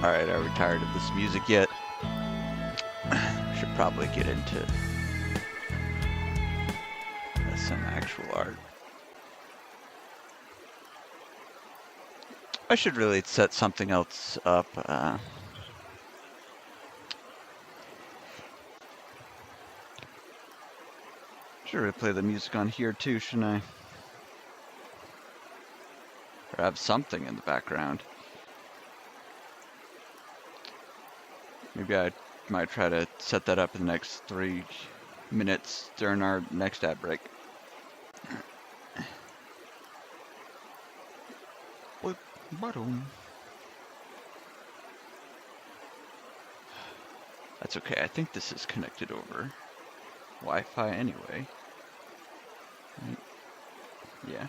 Alright, are we tired of this music yet? Should probably get into some actual art. I should really set something else up. Should really play the music on here too, shouldn't I? Or have something in the background. Maybe I might try to set that up in the next 3 minutes during our next ad break. What bottom? That's okay. I think this is connected over Wi-Fi anyway. Right? Yeah.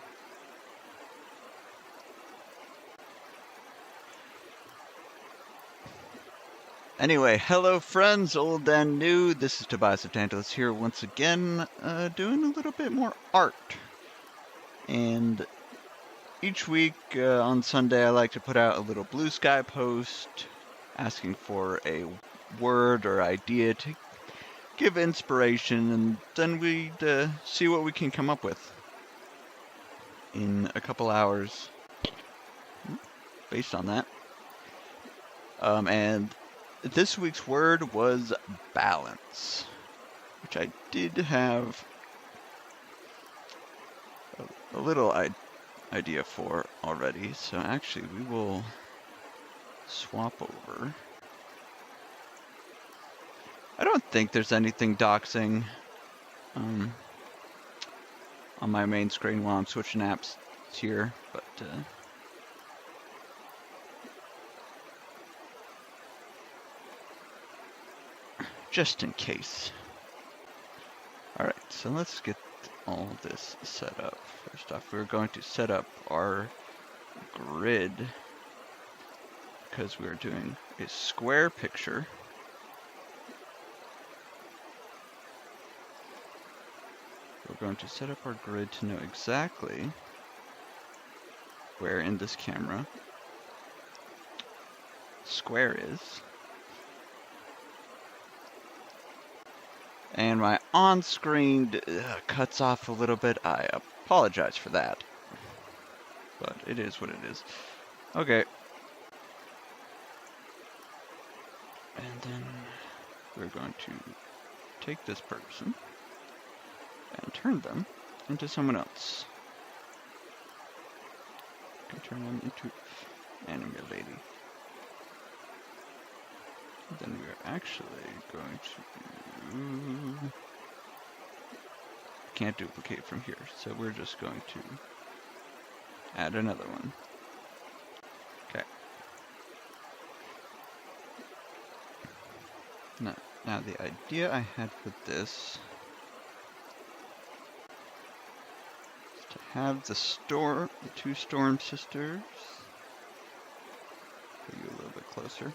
Anyway, hello friends, old and new. This is Tobias of Tantalus here once again, doing a little bit more art. And each week on Sunday I like to put out a little Blue Sky post asking for a word or idea to give inspiration, and then we'd see what we can come up with in a couple hours based on that. And this week's word was balance, which I did have a little idea for already. So actually we will swap over. I don't think there's anything doxing on my main screen while I'm switching apps here, but just in case. Alright, so let's get all this set up. First off, we're going to set up our grid because we're doing a square picture. We're going to set up our grid to know exactly where in this camera square is. And my on-screen cuts off a little bit. I apologize for that. But it is what it is. Okay. And then we're going to take this person and turn them into someone else. We can turn them into anime lady. And then we are actually going to... Can't duplicate from here, so we're just going to add another one. Okay. Now the idea I had for this is to have the two storm sisters. Put you a little bit closer.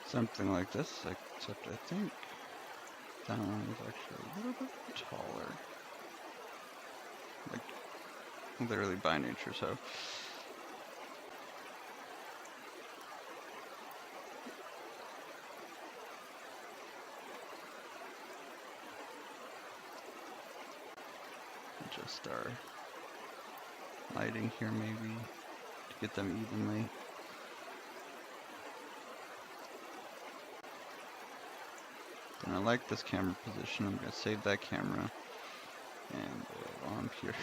Something like this, except I think that one is actually a little bit taller. Like, literally by nature, so. Adjust our lighting here maybe to get them evenly. And I like this camera position. I'm going to save that camera. And while I'm here,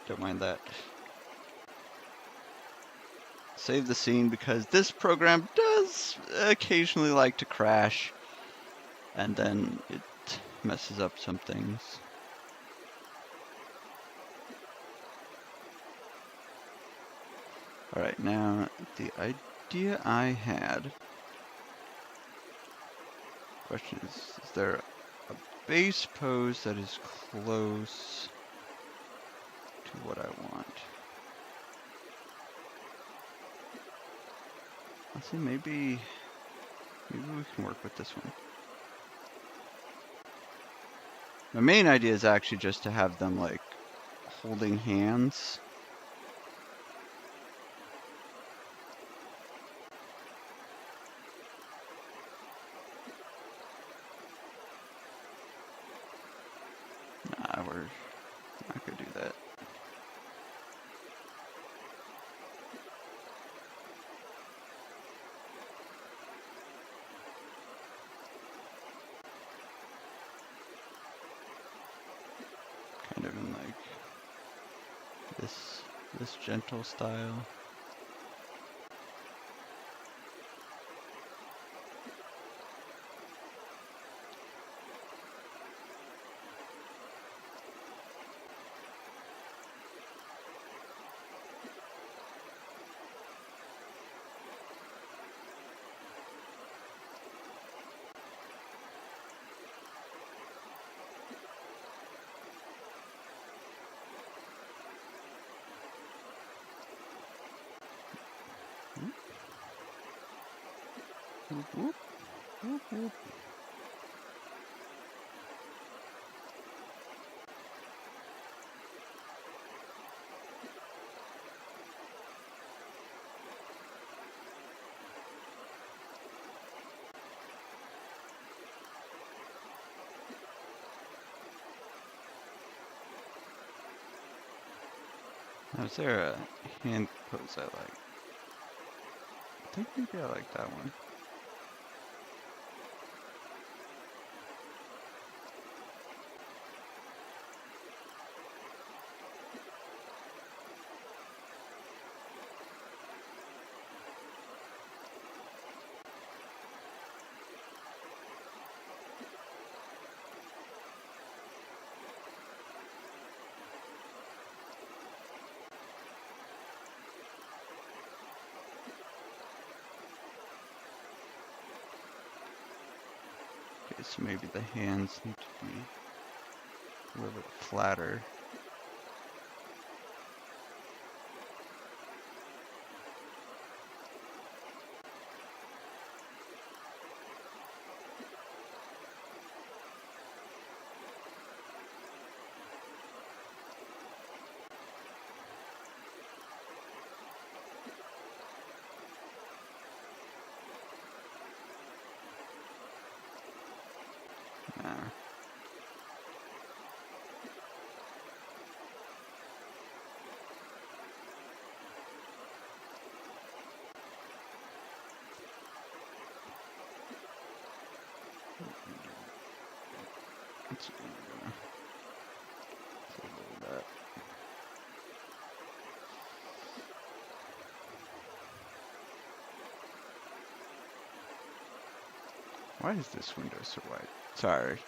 don't mind that. Save the scene because this program does occasionally like to crash. And then it messes up some things. Alright, now the idea I had. Question is there a base pose that is close to what I want? Let's see, maybe we can work with this one. My main idea is actually just to have them like holding hands. Nah, we're not gonna do that. Kind of in like this gentle style. Whoop, whoop, whoop, whoop. Now, is there a hand pose I like? I think maybe I like that one. Okay, so maybe the hands need to be a little bit flatter. once again, we're gonna table that. Why is this window so wide? Sorry.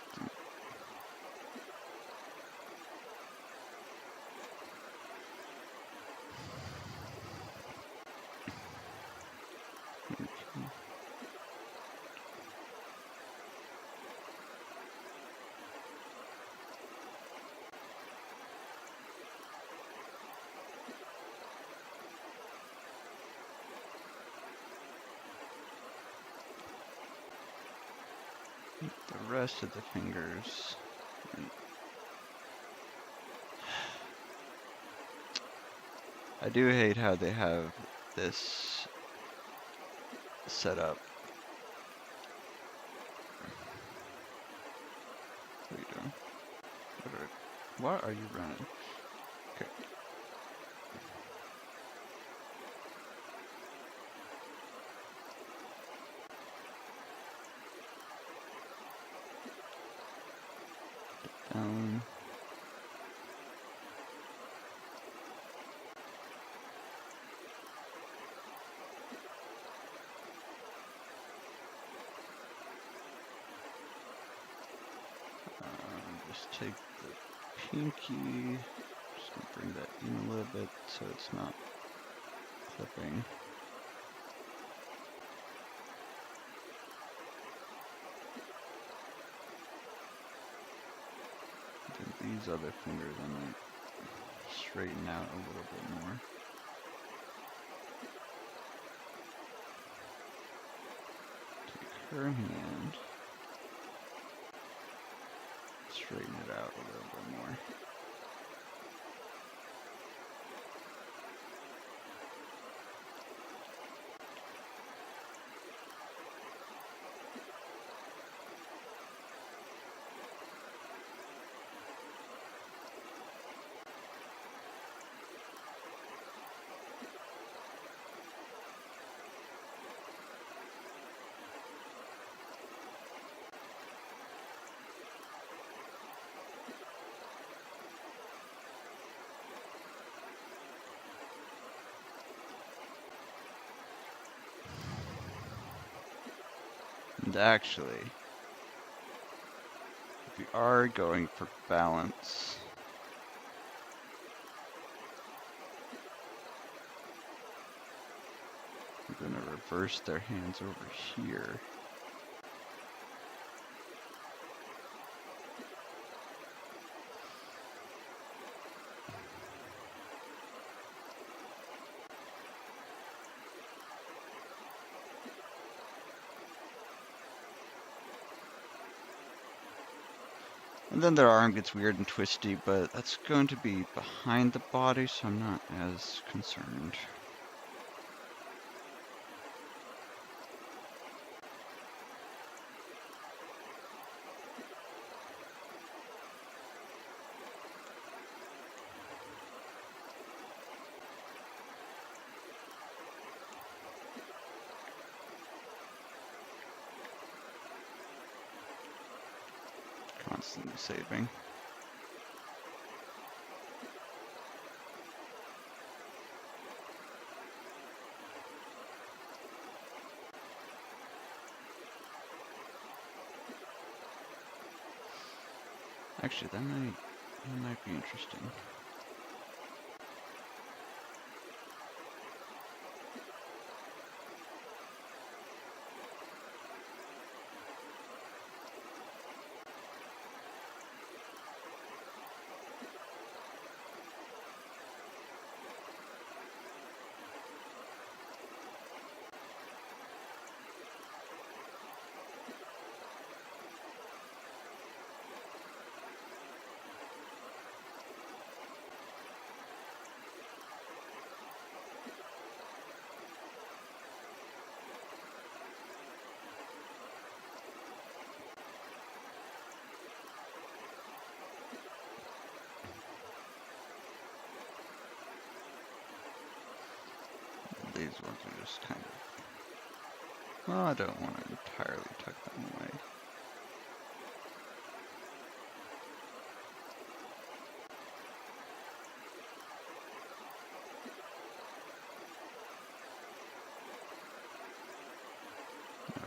Okay. The rest of the fingers. I do hate how they have this set up. What are you doing? What are you running? Okay. Down. Just take the pinky. Just gonna bring that in a little bit so it's not clipping. Then these other fingers I might straighten out a little bit more. Take her hand, straighten it out a little bit more. And actually, if we are going for balance, I'm going to reverse their hands over here. And then their arm gets weird and twisty, but that's going to be behind the body, so I'm not as concerned. Constantly saving. Actually, that might be interesting. These ones are just kind of, well, I don't want to entirely tuck them away.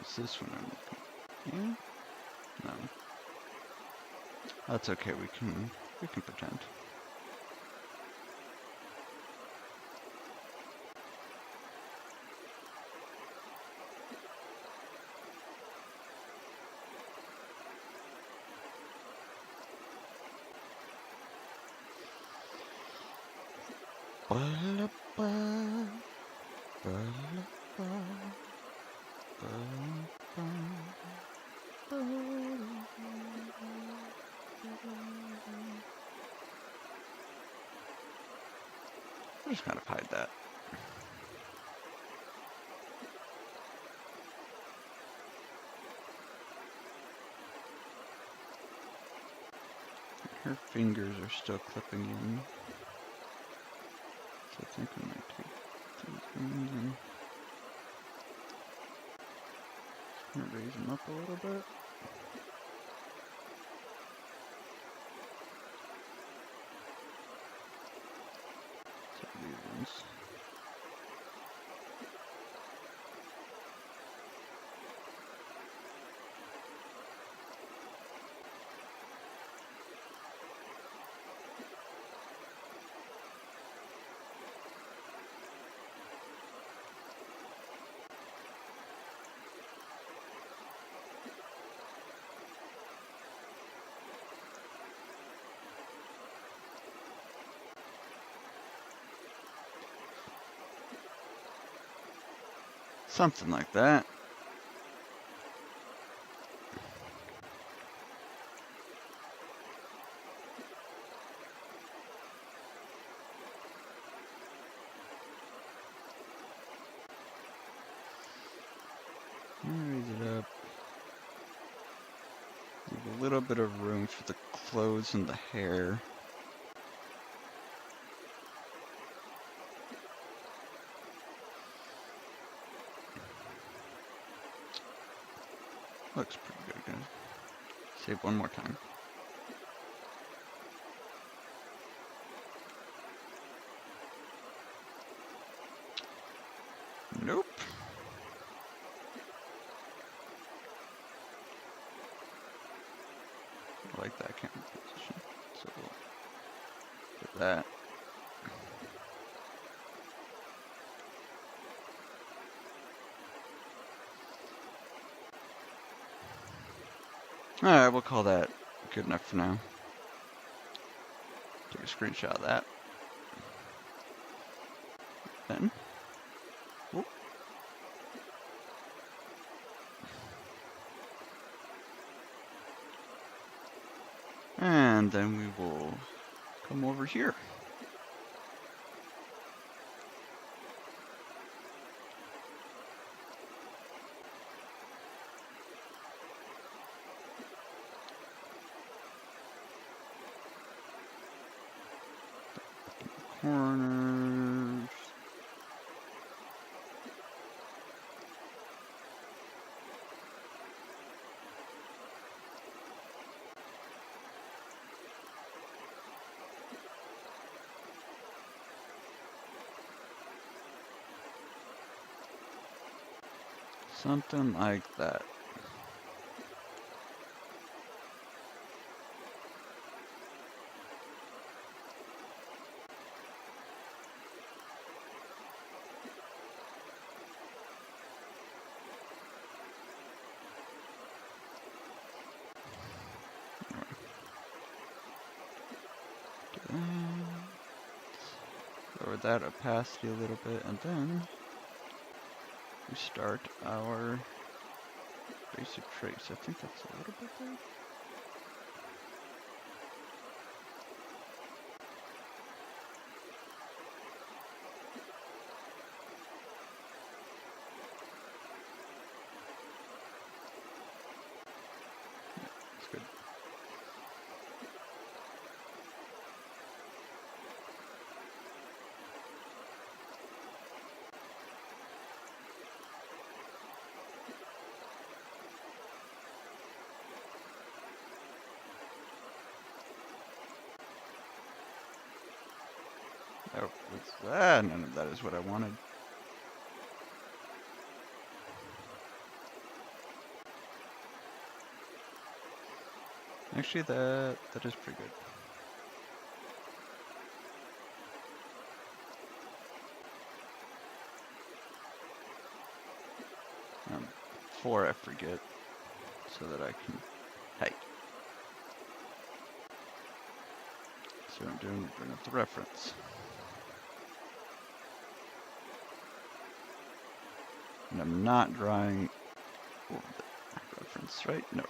Is this one I'm looking? Yeah? No. That's okay, we can pretend. I'll just kind of hide that. Her fingers are still clipping in. So I think we might take these ones and just kind of raise them up a little bit. So these ones. Something like that. Raise it up. Leave a little bit of room for the clothes and the hair. Looks pretty good, guys. Save one more time. Nope. I like that camera position. So we'll put that. Alright, we'll call that good enough for now. Take a screenshot of that. Then. Whoop. And then we will come over here. Corners. Something like that. Lower that opacity a little bit, and then we start our basic trace. I think that's a little bit there. Yeah, that's good. Oh, none of that is what I wanted. Actually, that is pretty good. 4 I forget, so that I can. Hey. So what I'm doing, bring up the reference. And I'm not drawing over the reference, right? No.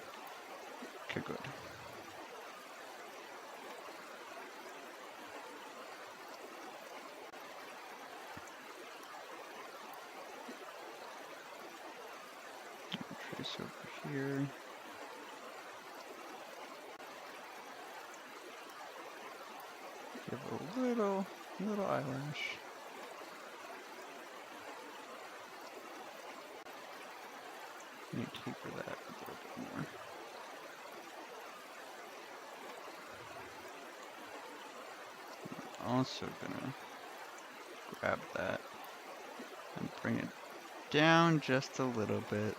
Okay, good. Trace over here. Give a little eyelash. Let me taper that a little bit more. I'm also gonna grab that and bring it down just a little bit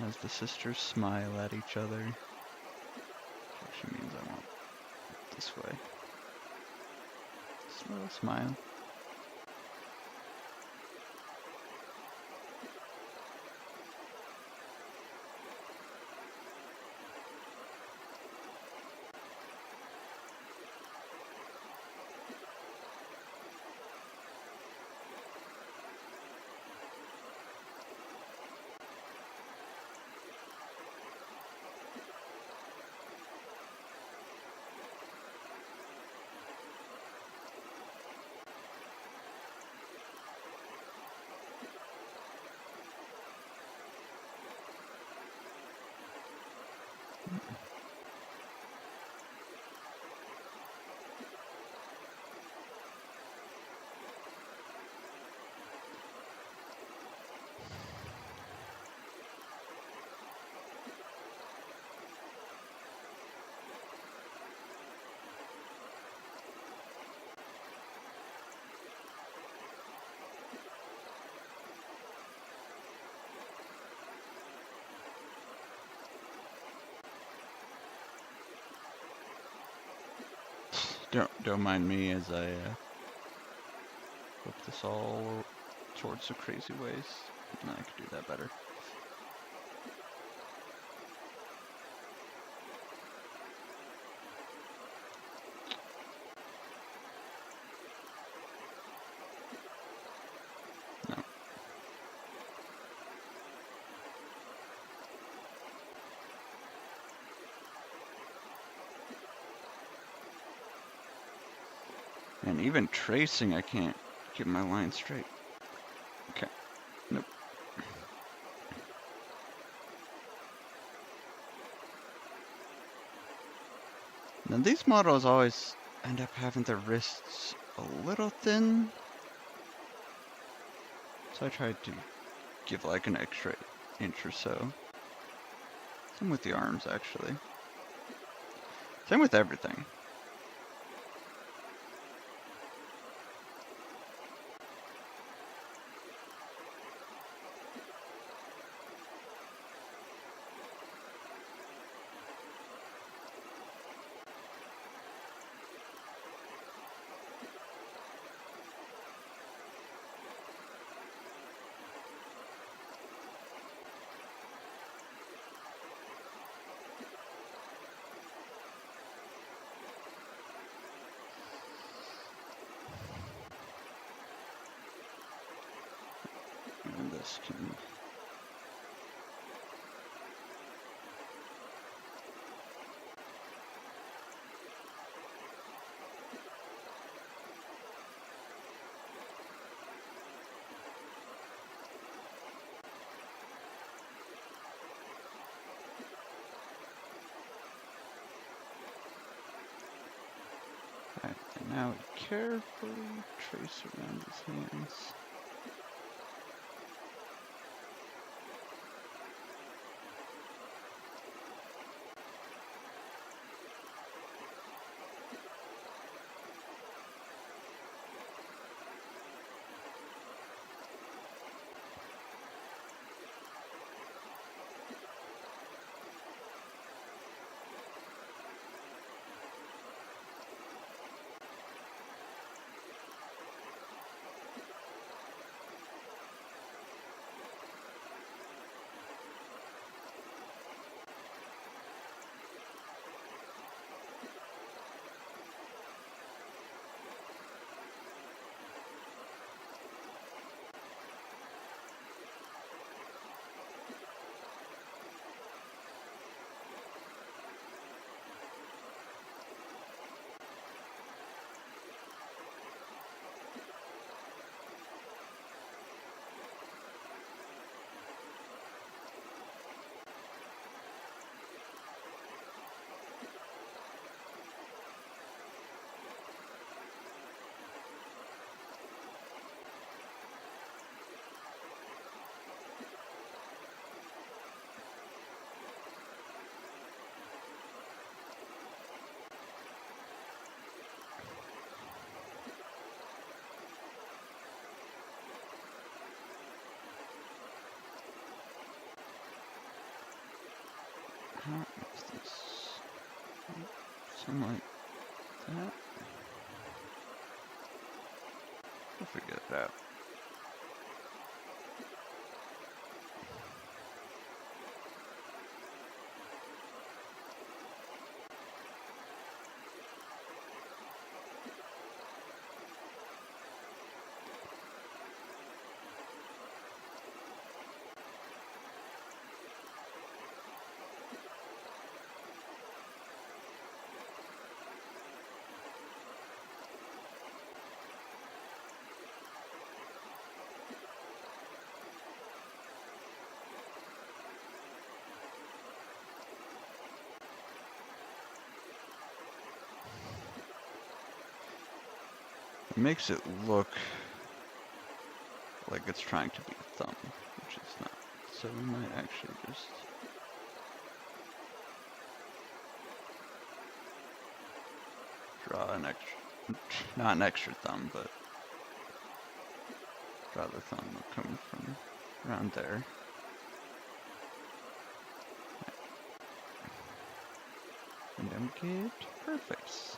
as the sisters smile at each other. Which actually means I want it this way. Just a little smile. Don't mind me as I flip this all towards the crazy ways. No, I could do that better. No. And even tracing, I can't get my line straight. Okay. Nope. Now these models always end up having their wrists a little thin. So I tried to give like an extra inch or so. Same with the arms, actually. Same with everything. Even this can... Alright, and now we carefully trace around his hands. How is this? Something like that. We'll figure it out. It makes it look like it's trying to be a thumb, which it's not. So we might actually just draw an extra, not an extra thumb, but draw the thumb coming from around there. And then we get her face.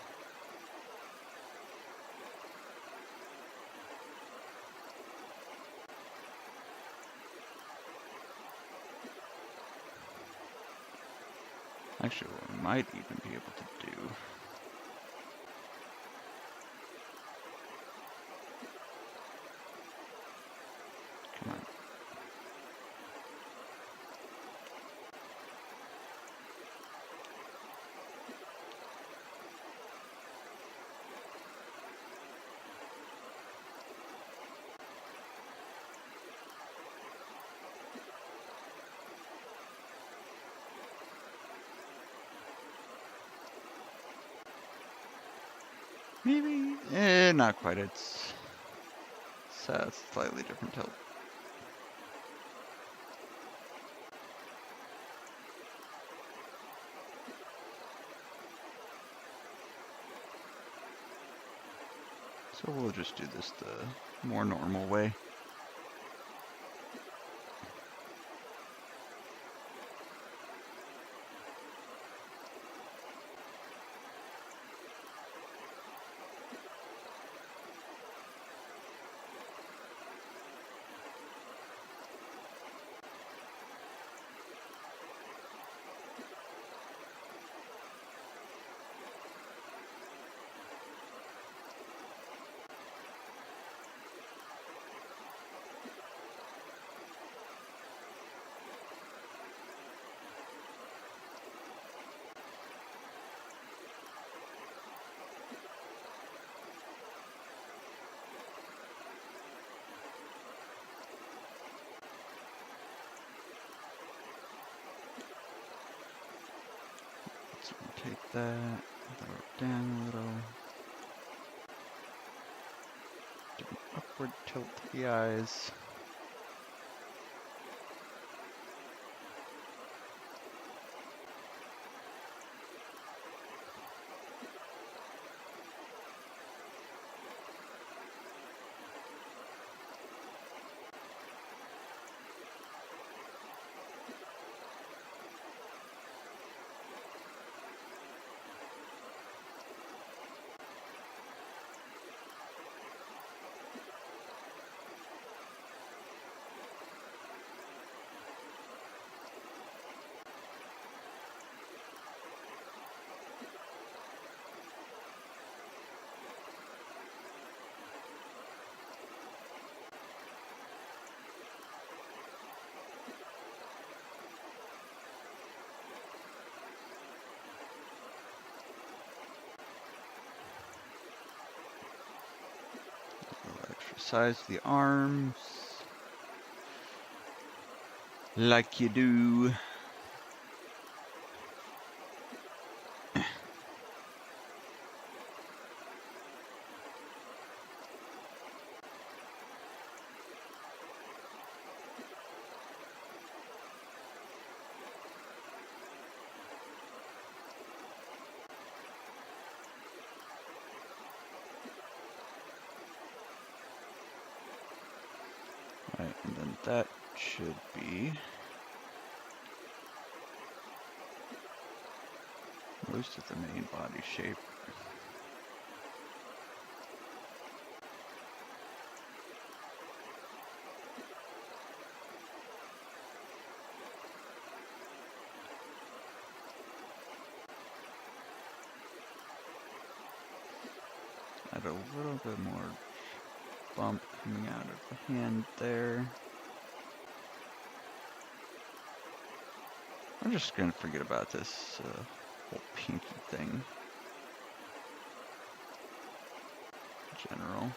Actually, what we might even be able to do come on. Maybe, not quite. It's slightly different tilt. So we'll just do this the more normal way. So we'll take that, lower it down a little. Do an upward tilt to the eyes. A little extra size to the arms. Like you do. Right, and then that should be close to the main body shape. Add a little bit more bump coming out of the hand there. I'm just gonna forget about this whole pinky thing in general.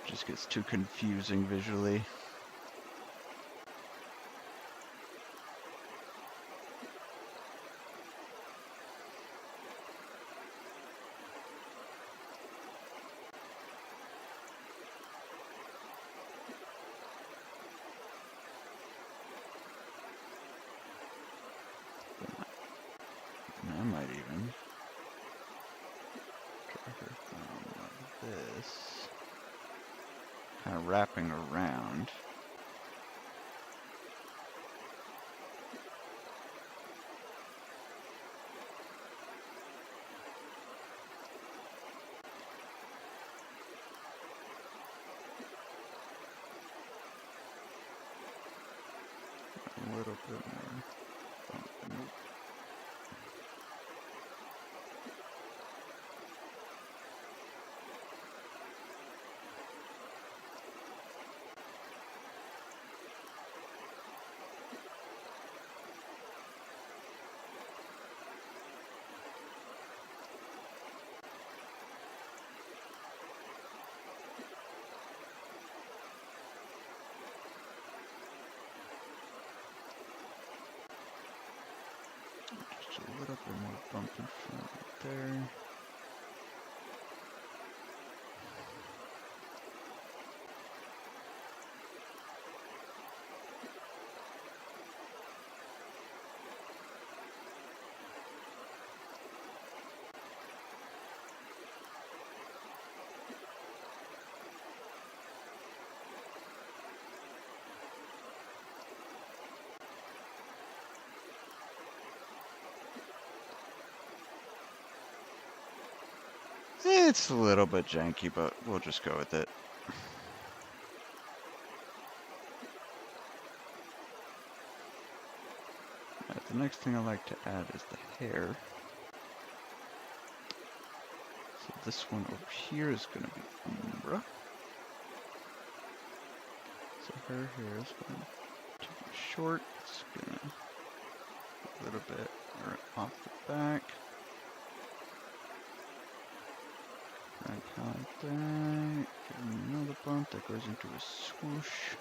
Just gets too confusing visually. I might even draw her thumb like this, kind of wrapping around. A little bit more bump. Nope. Just a little bit more bump in front there. It's a little bit janky, but we'll just go with it. Alright, the next thing I like to add is the hair. So this one over here is going to be Umbra. So her hair is going to be short. It's going to a little bit off the back. Right, kind of like that. Give him another bump that goes into a swoosh.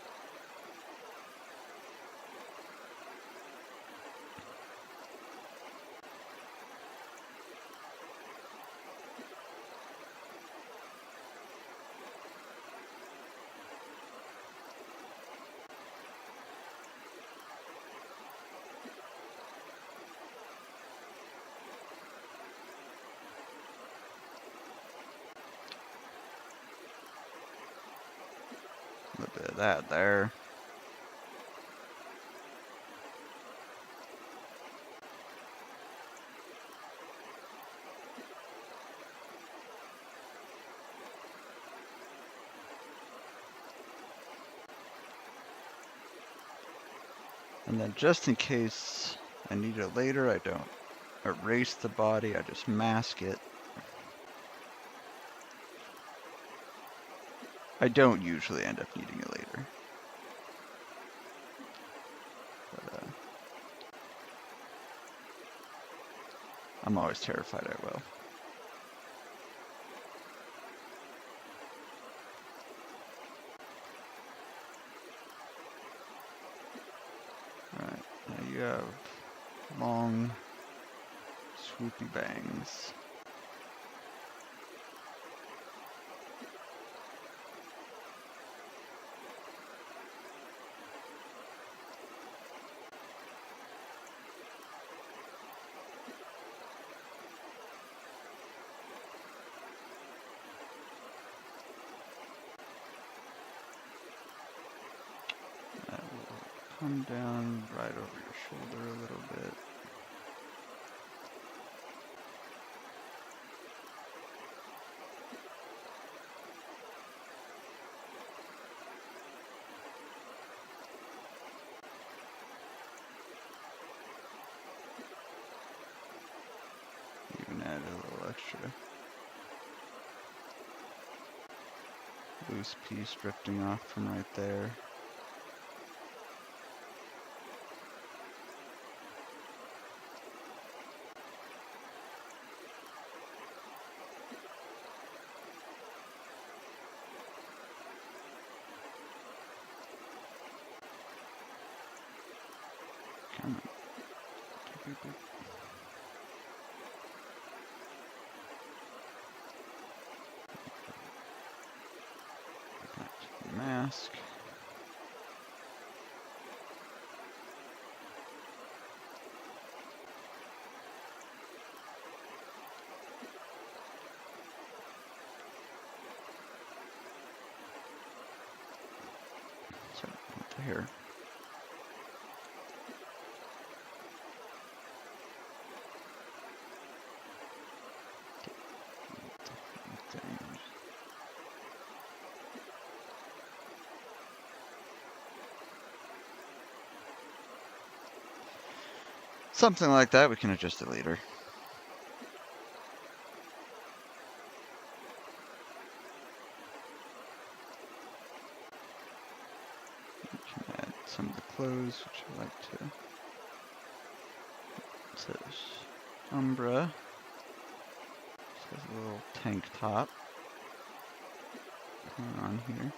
A little bit of that there. And then just in case I need it later, I don't erase the body, I just mask it. I don't usually end up needing it later. But I'm always terrified I will. Alright, now you have long, swoopy bangs. come down right over your shoulder a little bit. Even add a little extra loose piece drifting off from right there. Come on. Beep, beep, beep. Back to the mask. Sorry, not the hair. Something like that, we can adjust it later. We can add some of the clothes, which I like to. It says Umbra. It says a little tank top going on here.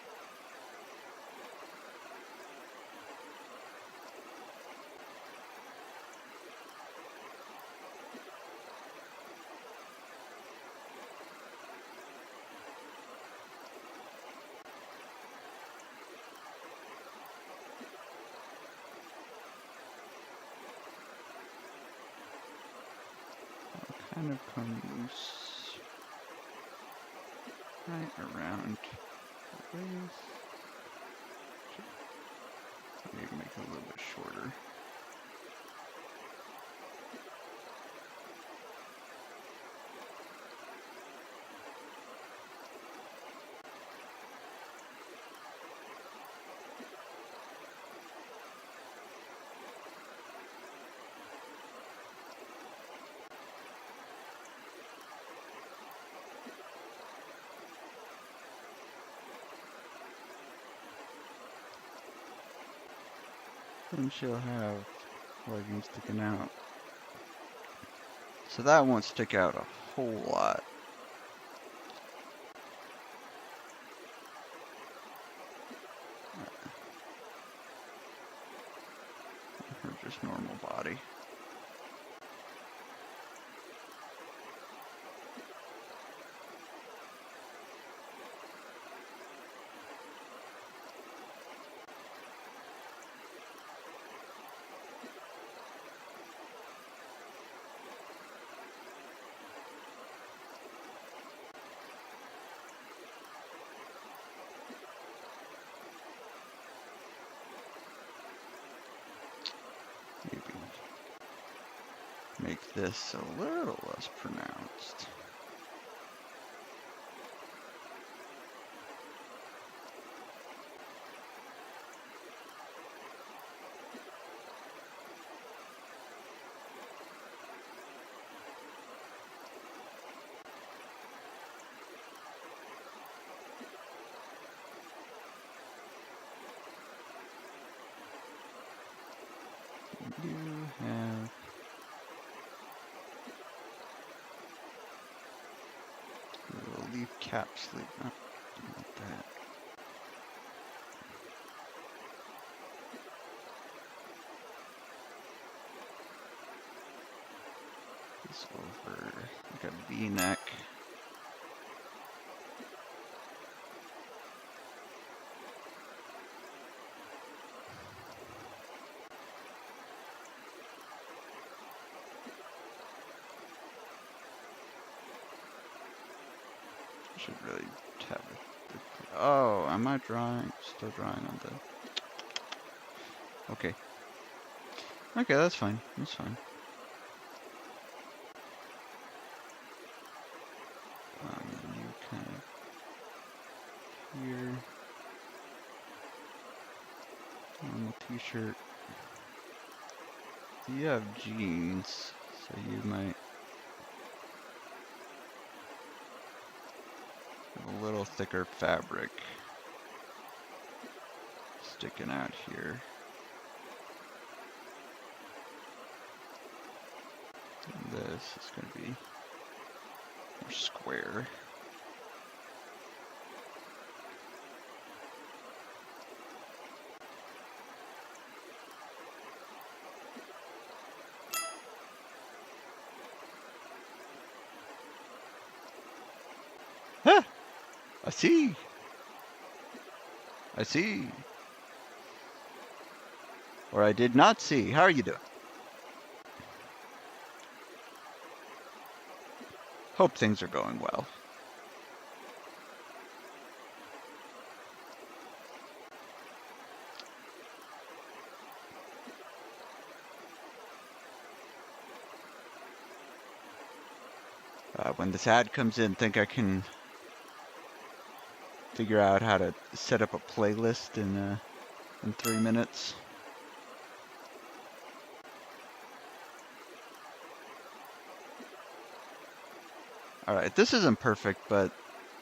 Kind of come loose right around the waist. Maybe make it a little bit shorter. Then she'll have leggings sticking out. So that won't stick out a whole lot. Her just normal body. Maybe make this a little less pronounced. You have a little leaf cap sleeve, not like that. This over like a V-neck. Should really have it. Oh, am I drawing? Still drawing on the. Okay. Okay, that's fine. That's fine. Then you kind of here. Normal t-shirt. You have jeans, so you might have a little thicker fabric sticking out here. And this is going to be more square. Huh! I see. I see. Or I did not see. How are you doing? Hope things are going well. When this ad comes in, think I can figure out how to set up a playlist in 3 minutes. Alright, this isn't perfect, but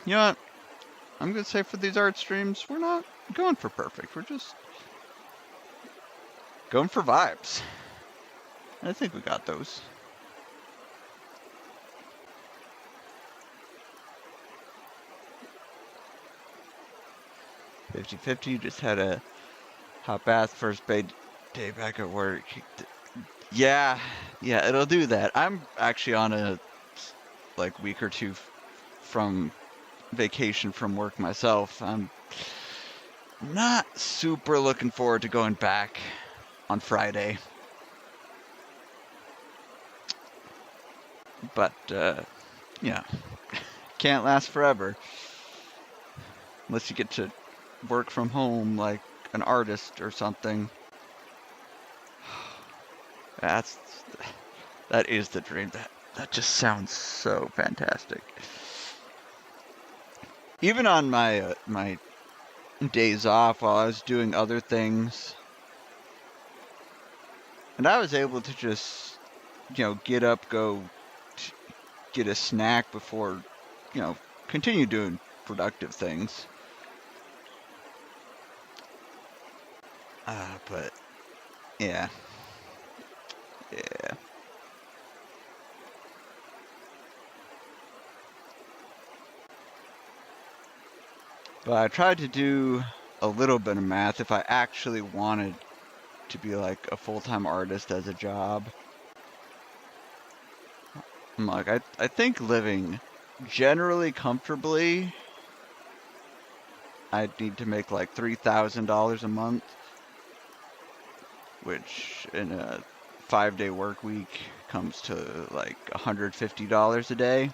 you know what? I'm gonna say for these art streams, we're not going for perfect. We're just going for vibes. I think we got those. "50/50, just had a hot bath, first day back at work." Yeah, it'll do that. I'm actually on a week or two from vacation from work myself. I'm not super looking forward to going back on Friday. But, yeah, can't last forever. Unless you get to work from home like an artist or something. That is the dream. That just sounds so fantastic. Even on my my days off while I was doing other things, and I was able to just, get up, go get a snack before, continue doing productive things. But yeah. But I tried to do a little bit of math if I actually wanted to be like a full-time artist as a job. I'm like, I think living generally comfortably, I'd need to make like $3,000 a month, which in a 5-day work week comes to like $150 a day.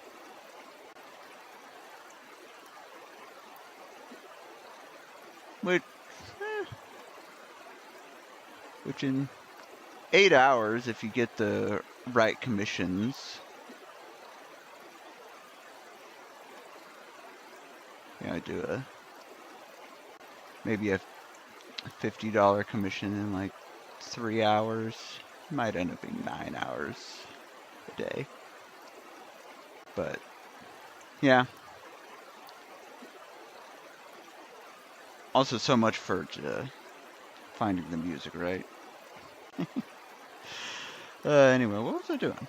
Which in 8 hours, if you get the right commissions, I do maybe a $50 commission in like 3 hours. Might end up being 9 hours a day. But yeah. Also, so much for finding the music, right? Anyway, what was I doing?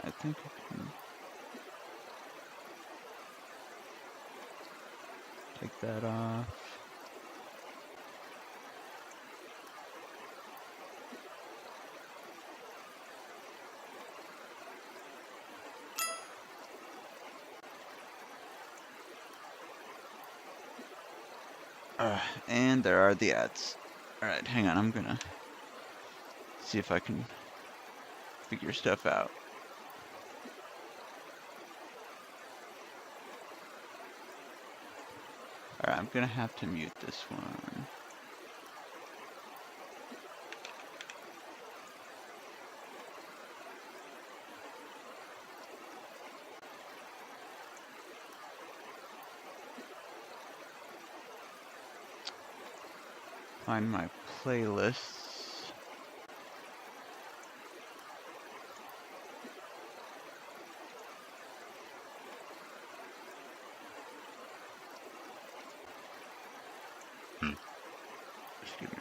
I think I can take that off. And there are the ads. Alright, hang on, I'm gonna see if I can figure stuff out. Alright, I'm gonna have to mute this one. Find my playlists. Excuse me.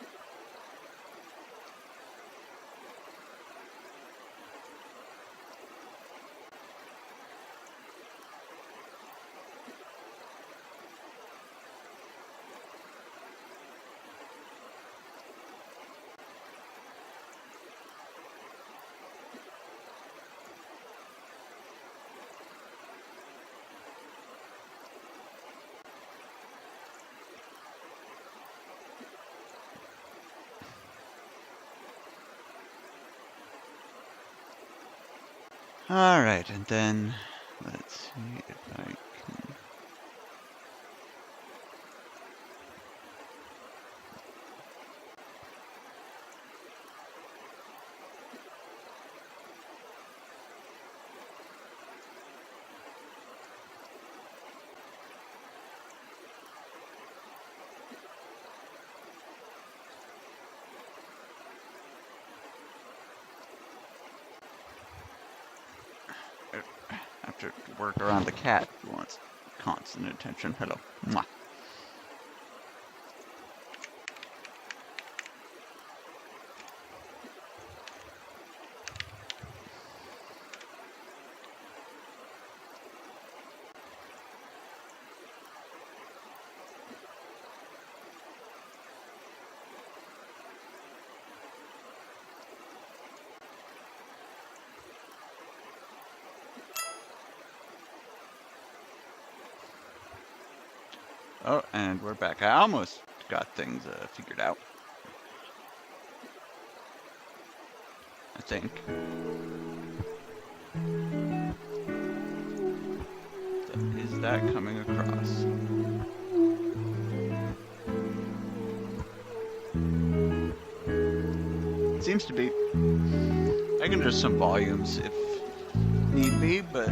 Alright, and then let's see if I can. Have to work around the cat who wants constant attention. Hello. Mwah. Oh, and we're back. I almost got things figured out. I think. Is that coming across? It seems to be. I can adjust some volumes if need be, but.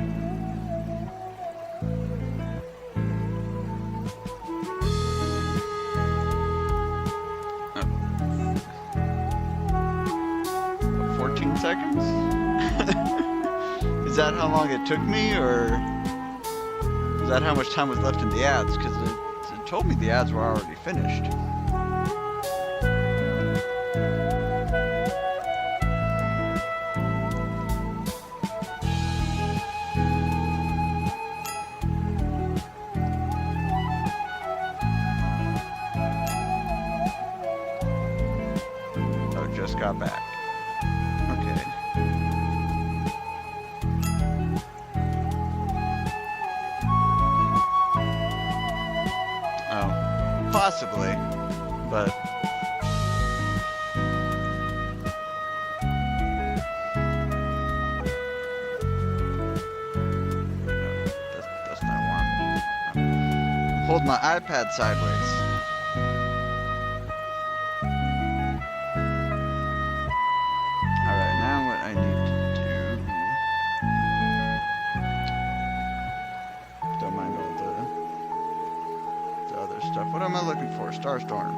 Seconds? Is that how long it took me, or is that how much time was left in the ads? Because it told me the ads were already finished. Oh, just got back. Possibly, but that's not one. Hold my iPad sideways. Alright, now what I need to do. Don't mind all the other stuff. What am I looking for? Starstorm.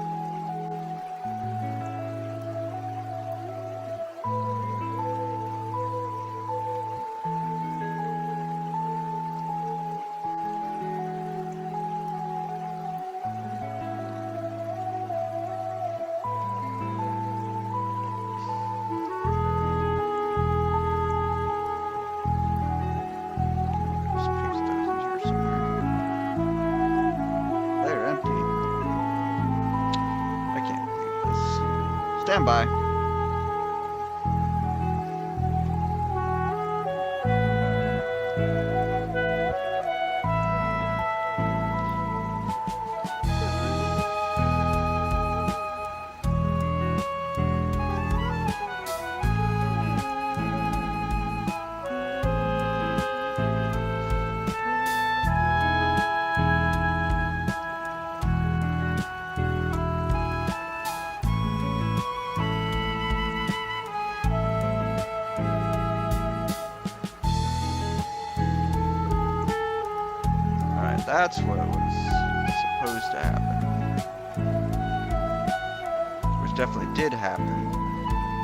Stand by. That's what was supposed to happen. Which definitely did happen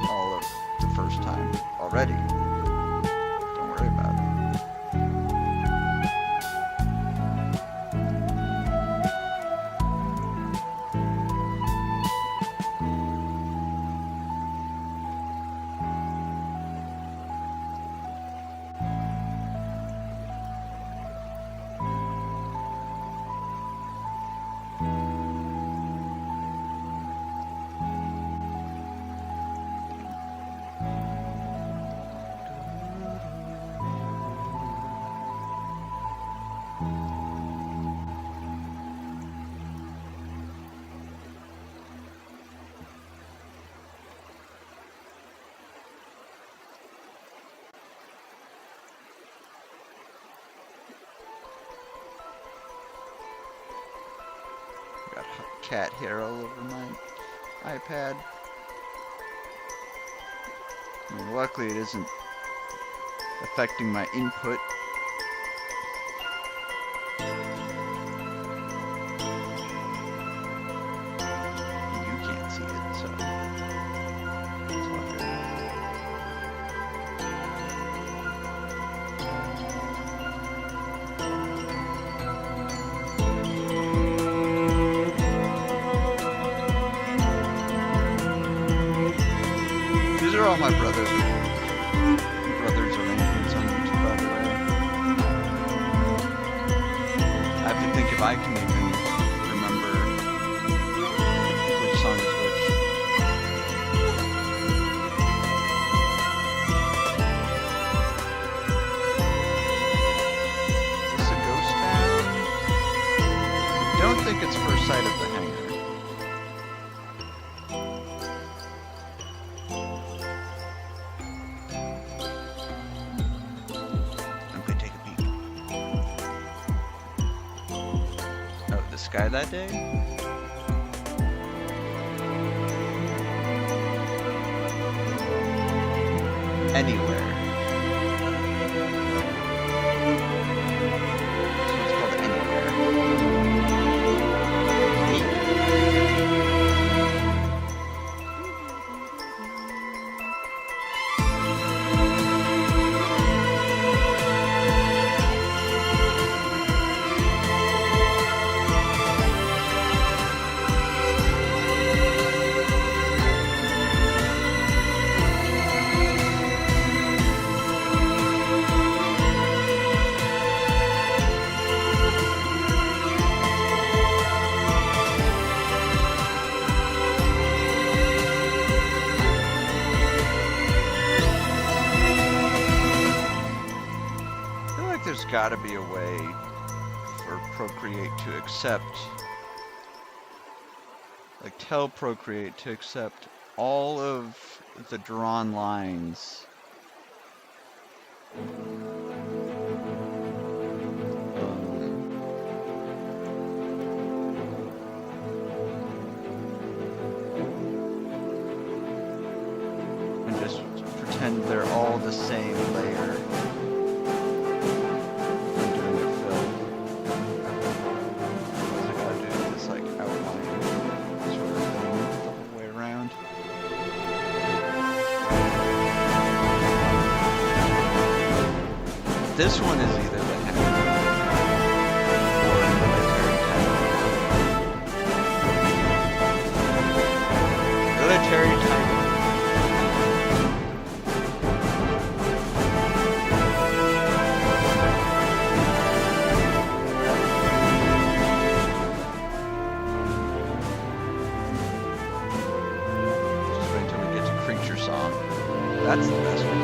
all of the first time already. Don't worry about it. Got cat hair all over my iPad. I mean, luckily it isn't affecting my input. You can't see it, so it's all good. These are all my brothers' arrangements on YouTube, by the way. I have to think if I can even remember which song is which. Is this a ghost town? I don't think it's First Sight of the Hangar. Sky that day? Anywhere. So it's called Anywhere. Neat. There's gotta be a way for Procreate to accept, like tell Procreate to accept all of the drawn lines. And just pretend they're all the same layer. This one is either the Hangar or Military Tiger. Just wait until we get to Creature Song. That's the best one.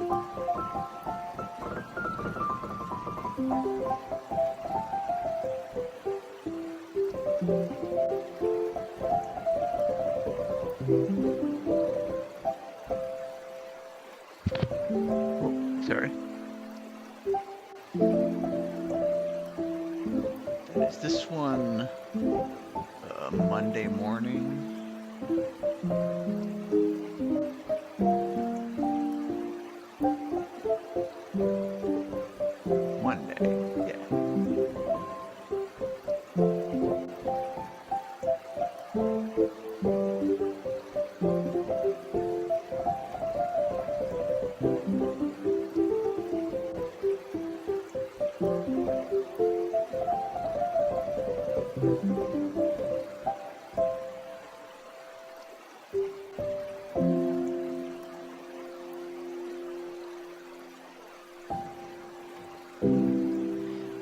Oh, sorry. Is this one Monday morning? Monday, yeah.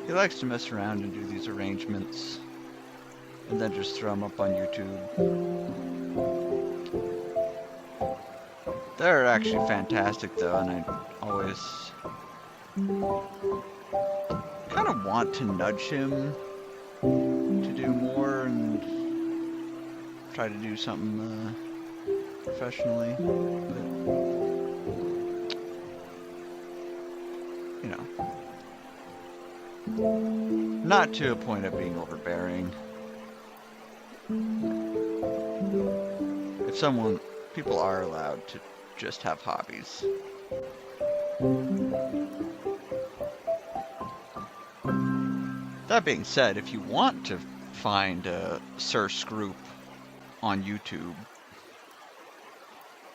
He likes to mess around and do these arrangements and then just throw them up on YouTube. They're actually fantastic though, and I always kind of want to nudge him to do more and try to do something professionally, but you know, not to a point of being overbearing. If people are allowed to just have hobbies. That being said, if you want to find Sir Scroop on YouTube,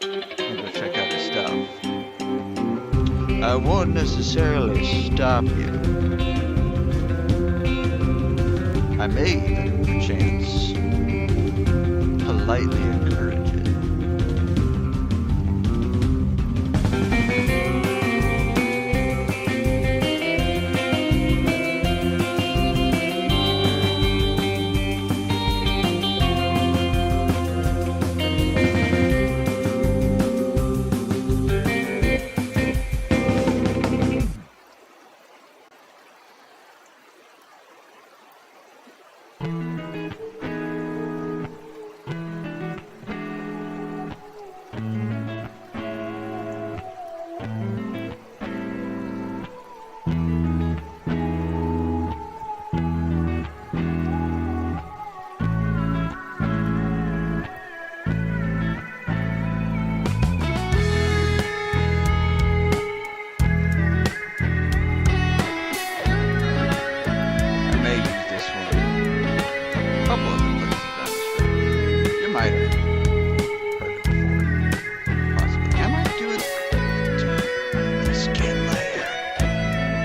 and go check out his stuff, I won't necessarily stop you. I may even, perchance, politely encourage it.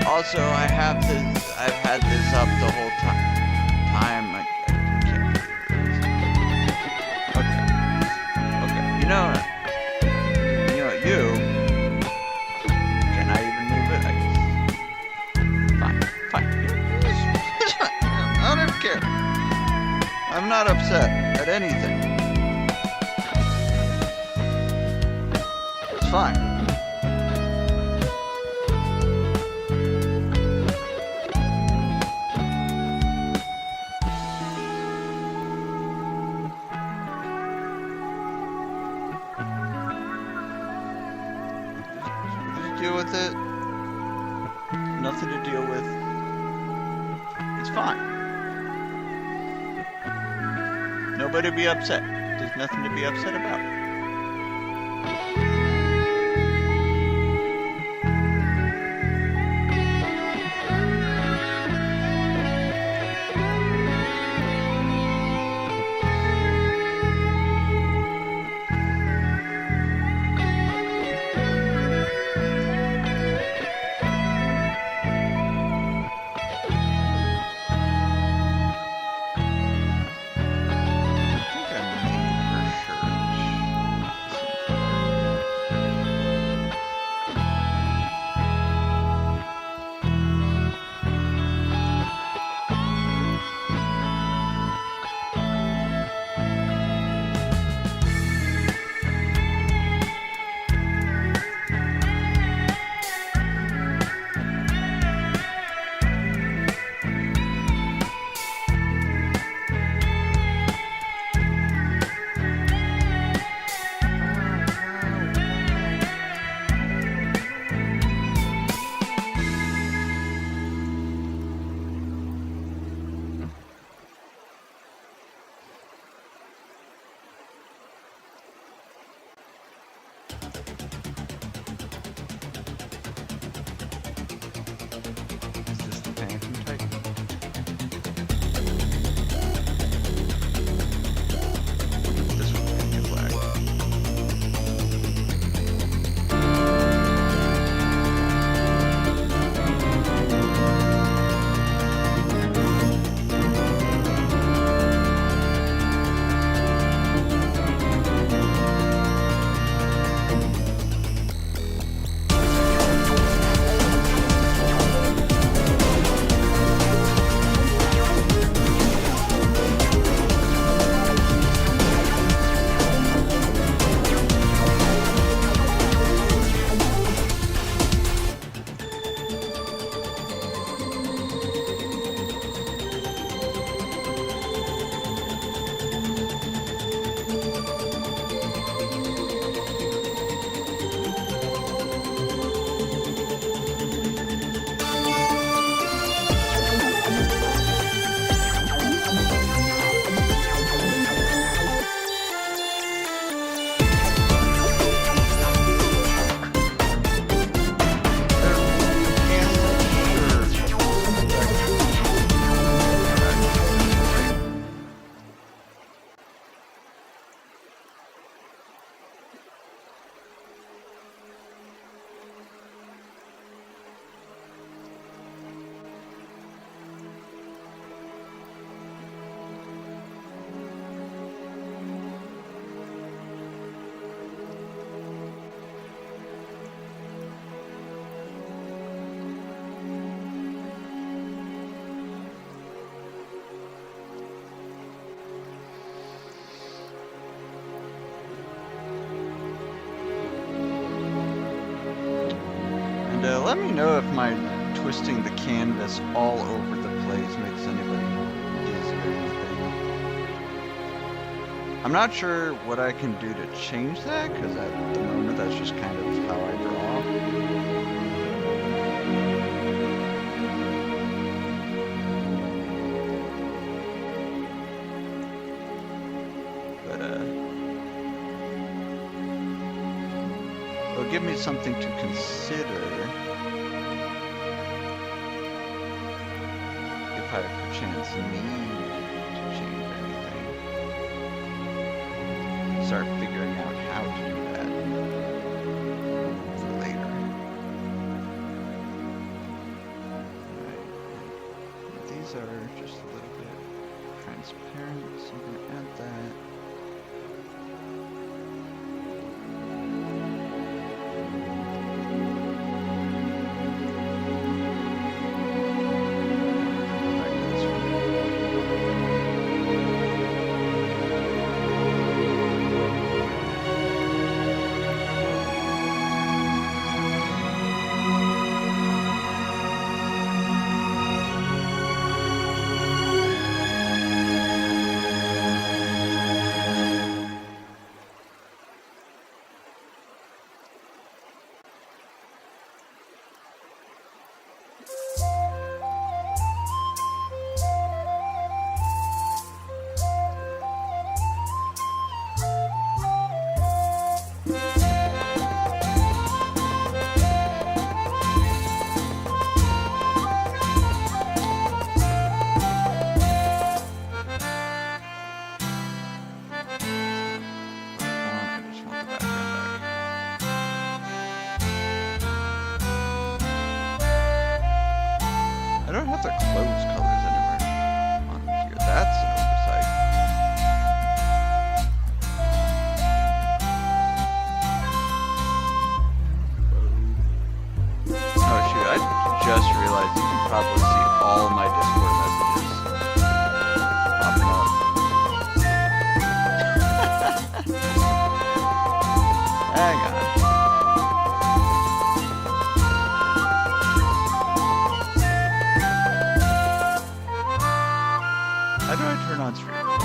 Also, I've had this up the whole time. I can't okay. You know what, can I even move it? Fine. I don't even care. I'm not upset at anything. It's fine. Deal with it. Nothing to deal with. It's fine. Nobody be upset. There's nothing to be upset about. let me know if my twisting the canvas all over the place makes anybody dizzy or anything. I'm not sure what I can do to change that, because at the moment that's just kind of how I draw. But, it'll give me something to consider if I perchance need to change anything. Start figuring out how to do that for later. Right. These are just a little bit transparent, so I'm going to add that. I don't have their clothes colors anywhere on here. That's an oversight. Oh shoot, I just realized you can probably see all my Discord messages popping up. Hang on. How do I turn on stream mode?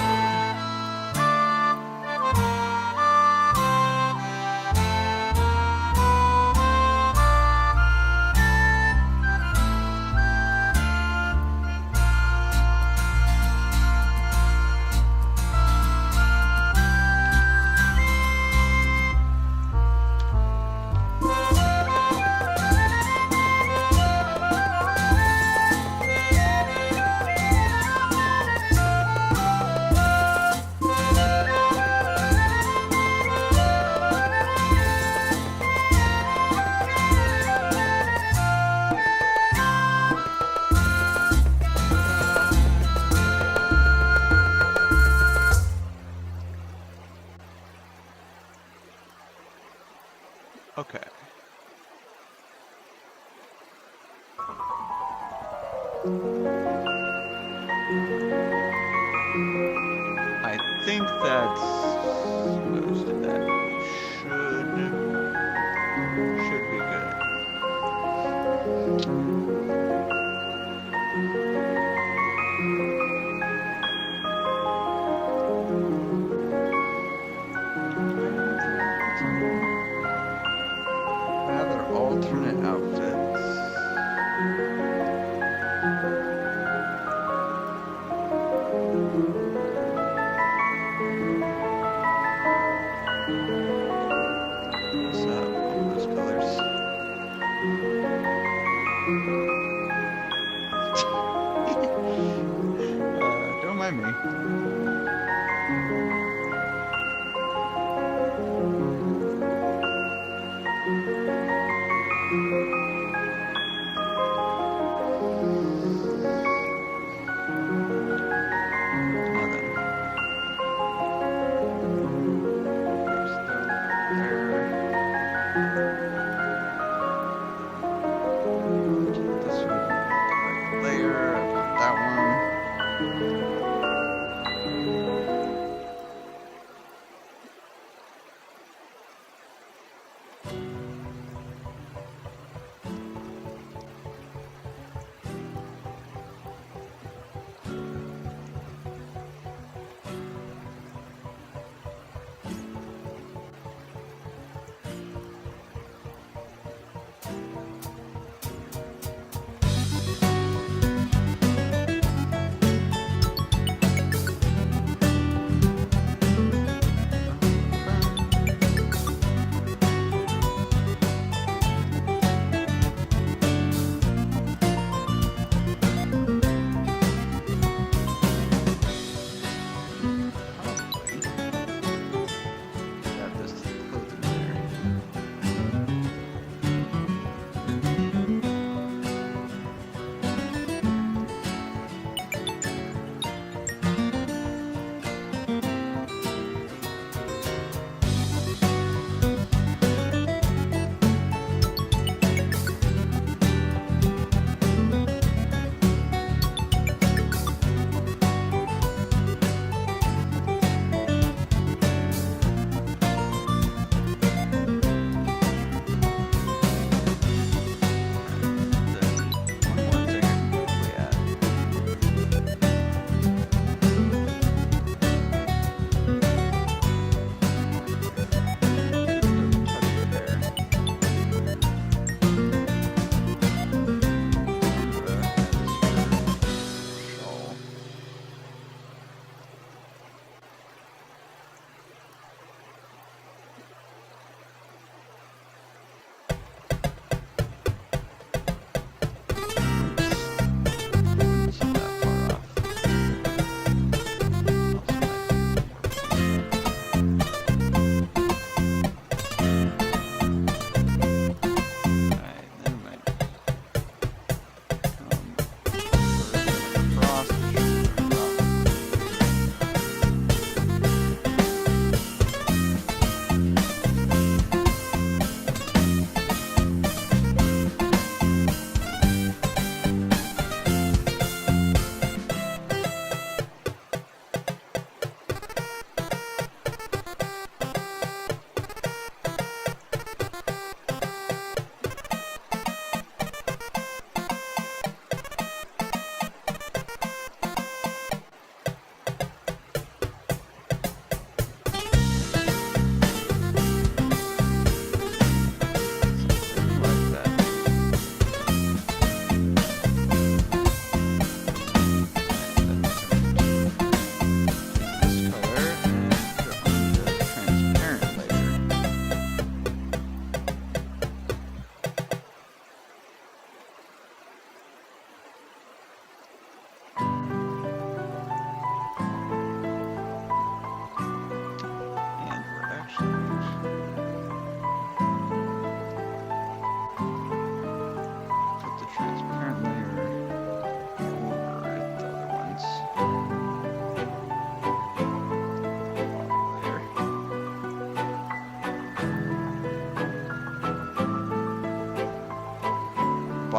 Okay. I think that's most of that. Should be good. Rather alternate outfits. What's up? All those colors. Don't mind me.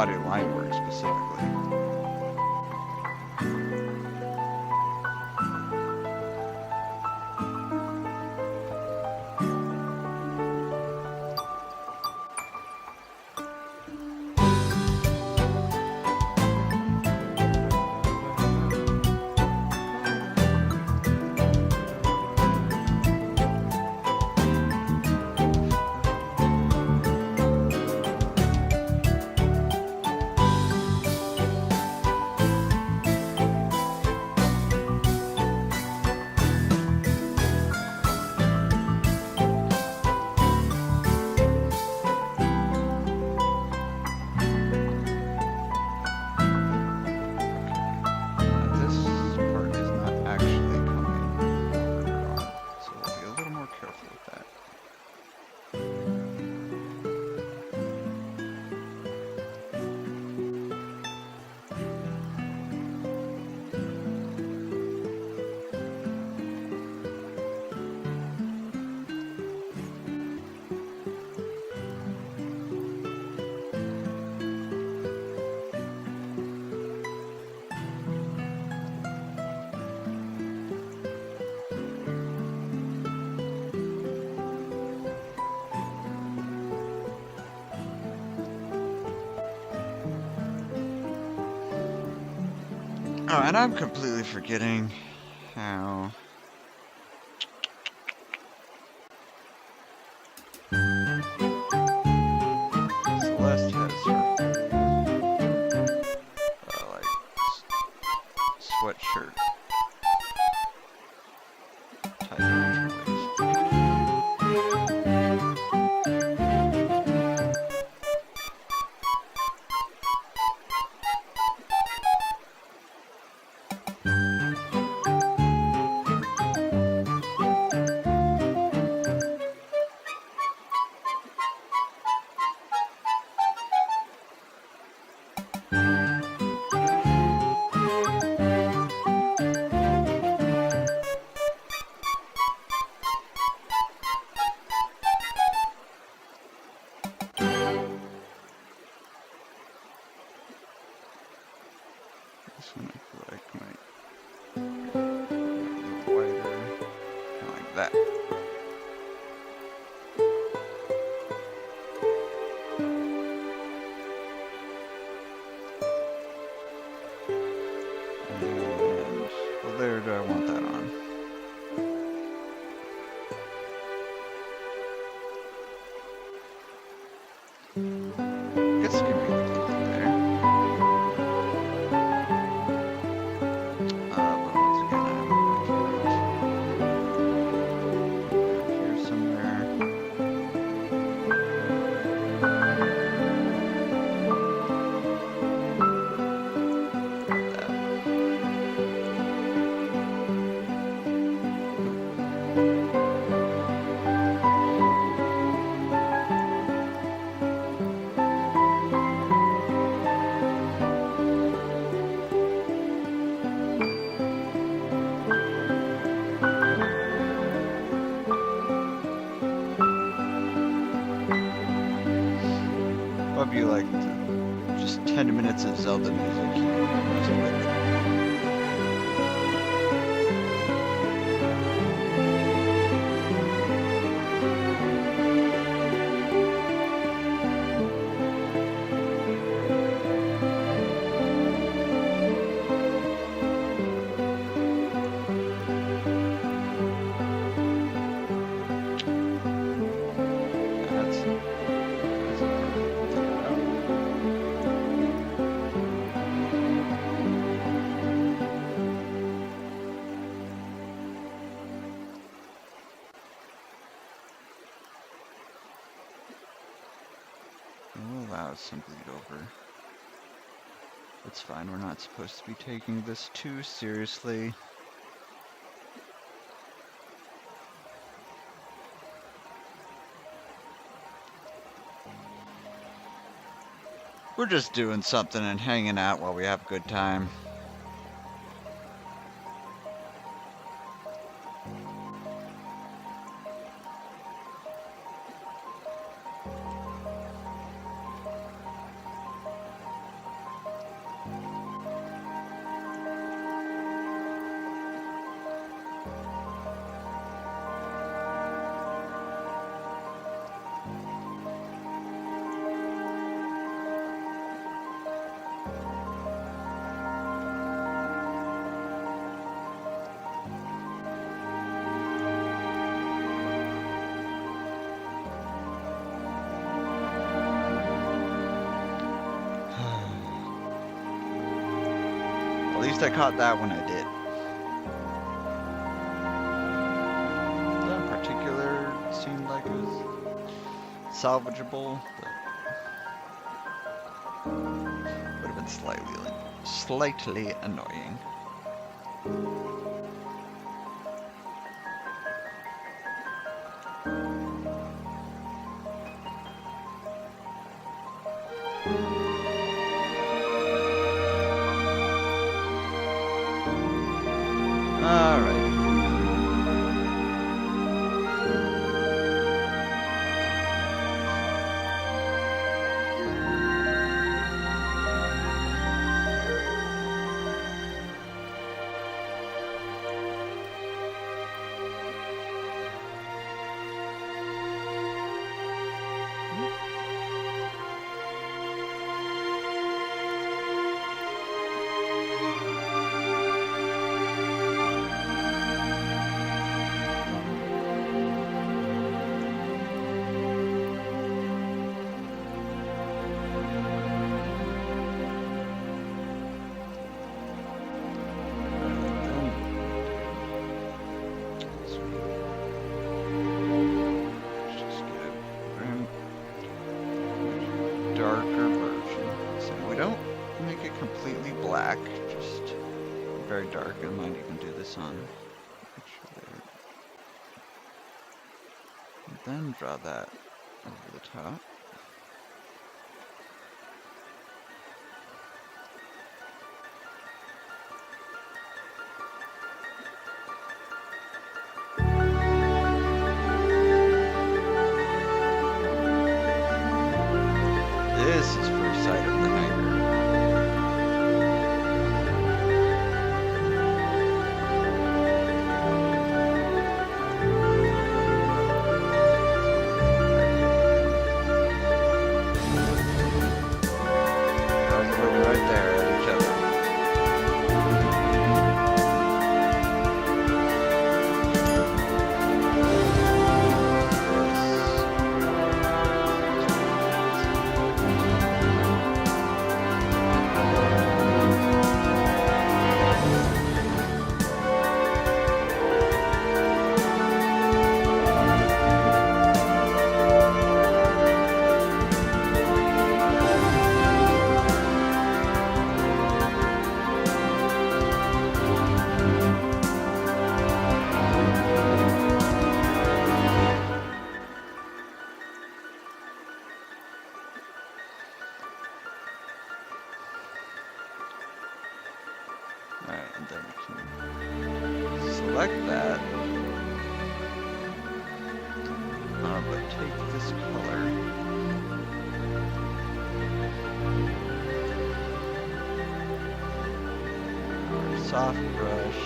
body line work specifically. Oh, and I'm completely forgetting how... Celeste has her like sweatshirt tied around her waist. This one I feel like might be a little wider, kind of like that. And what layer do I want that on? I guess it can be a little bit there. But once again, I'm here somewhere. Hope you liked just 10 minutes of Zelda music. We'll allow some bleed over. It's fine, we're not supposed to be taking this too seriously. We're just doing something and hanging out while we have a good time. At least I caught that when I did. That in particular seemed like it was salvageable, but would have been slightly annoying. Darker version. So we don't make it completely black, just very dark. I might even do this on. And then draw that over the top. This is first sight of the hangar. Girls looking right there at each other. Alright, and then we can select that. But take this color. Soft brush.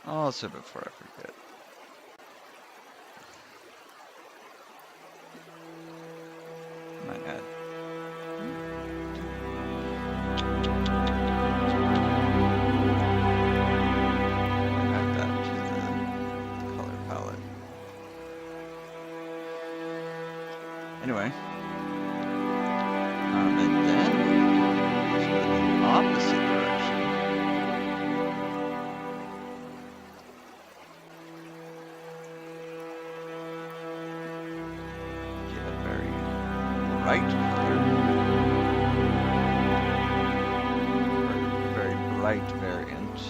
Also, before I forget, might add. Might add that to the color palette. Anyway, and then we can go the opposite direction. Get a very bright color. Very bright variant of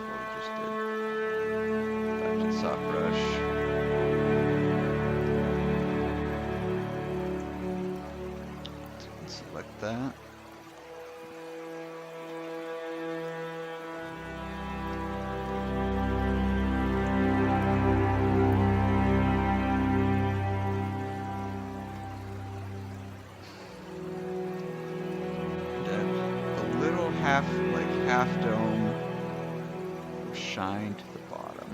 what we just did. Back to the soft brush. Select that. Half dome shine to the bottom.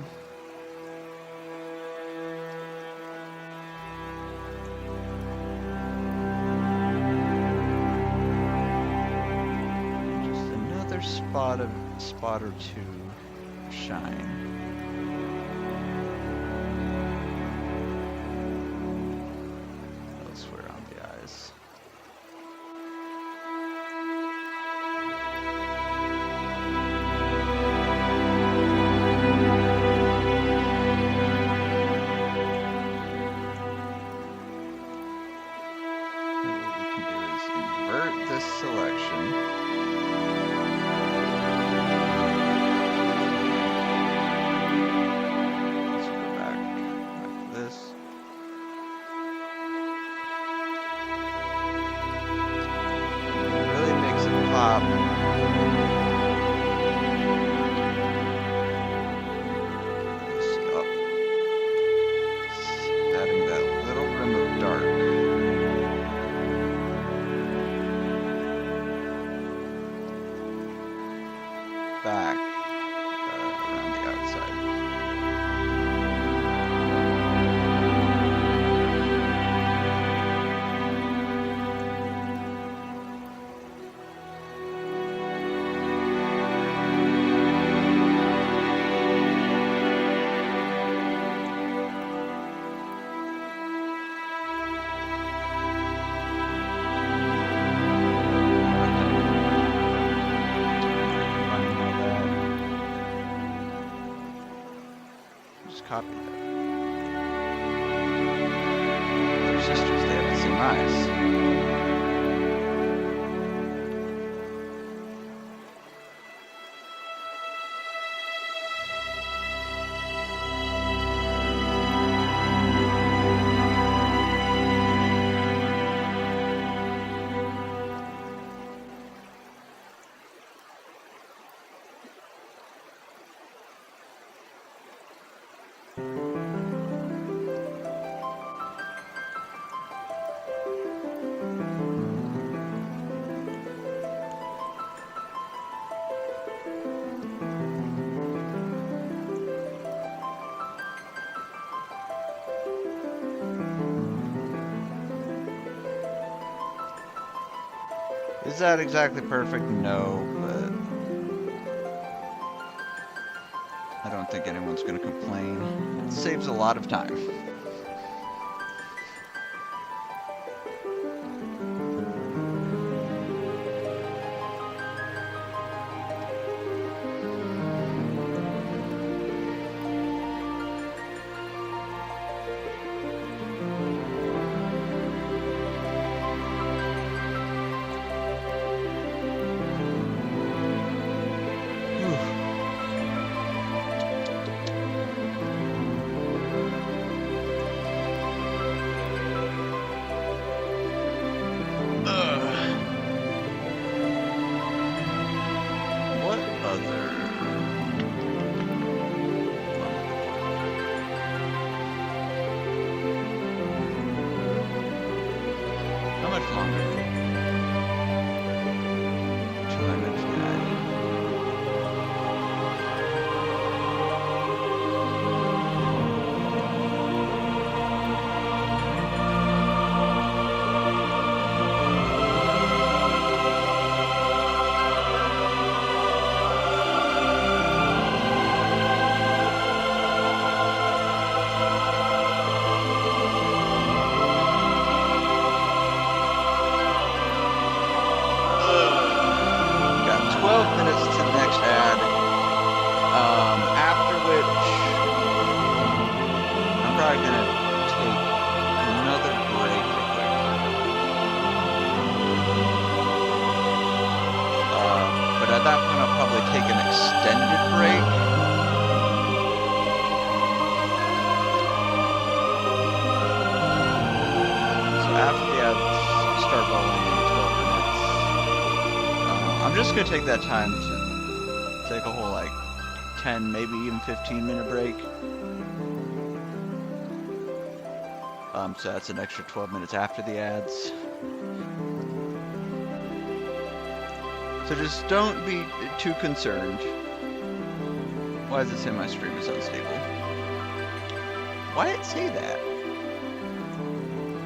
Just another spot or two shine. Elsewhere on the eyes. Selection. Let's go back to this. It really makes it pop. Adding that little rim of dark. Back around the outside. Copy that. They're sisters, they have the same eyes. Is that exactly perfect? No, but I don't think anyone's going to complain. It saves a lot of time. take an extended break. So after the ads start rolling in 12 minutes, I'm just gonna take that time to take a whole like 10, maybe even 15-minute break. So that's an extra 12 minutes after the ads. So just don't be too concerned. Why does it say my stream is unstable? Why did it say that?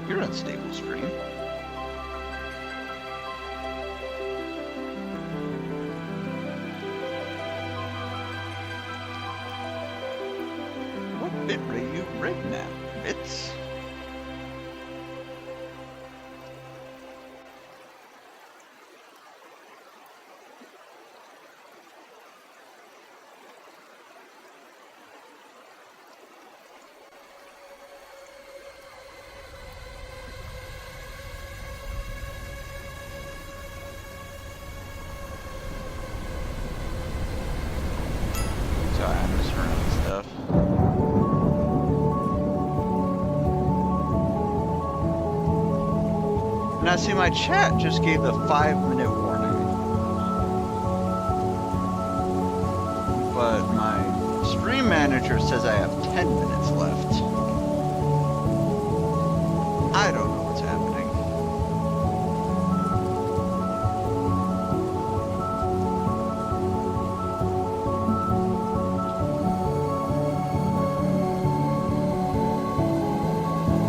You're unstable, stream. What bitrate are you rating at, bits? Sorry, I'm just running stuff. Now see, my chat just gave the 5-minute warning. But my stream manager says I have 10 minutes left. I don't know what's happening.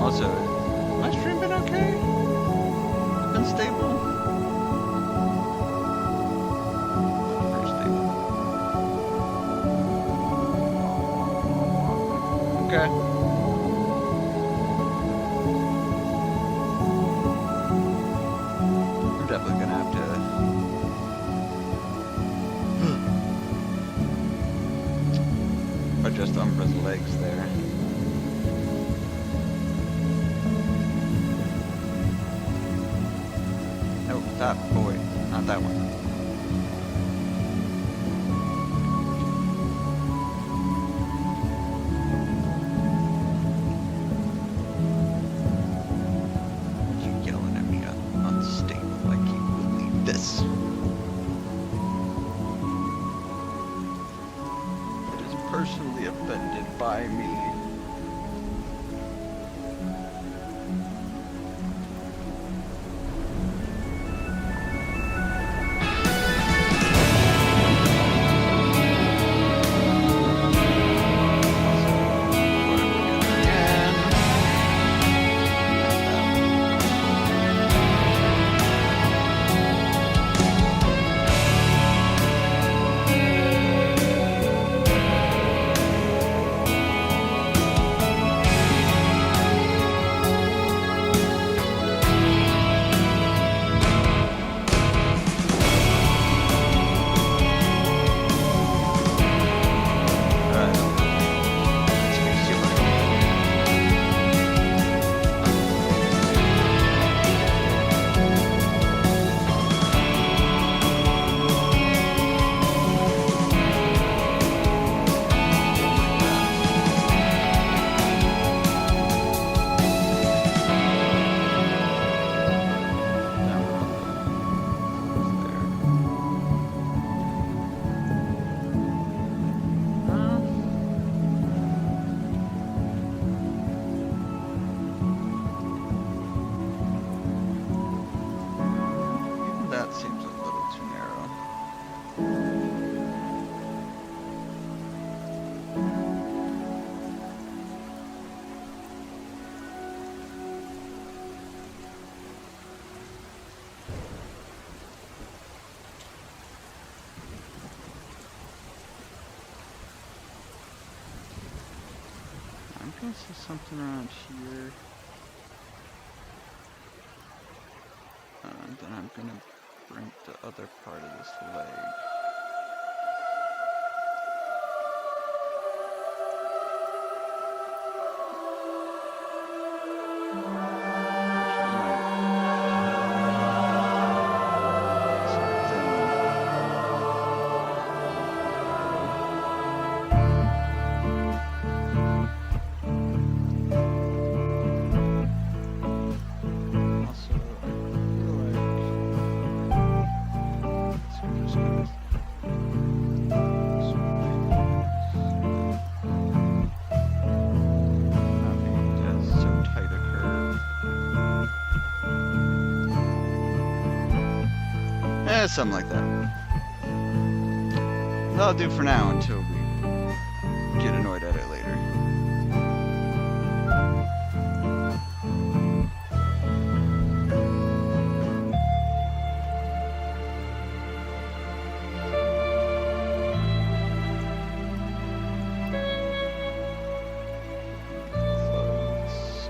Also, has my stream been okay? Been stable? Pretty stable. Okay. I'm definitely gonna have to adjust Umbra's legs there. Nope, that. Oh wait, not that one. You yelling at me unstable. I can't believe this. It is personally offended by me. That seems a little too narrow. I'm gonna see something around here. And then I'm gonna bring the other part of this leg. Yeah, something like that. That'll do for now until we get annoyed at it later. Close.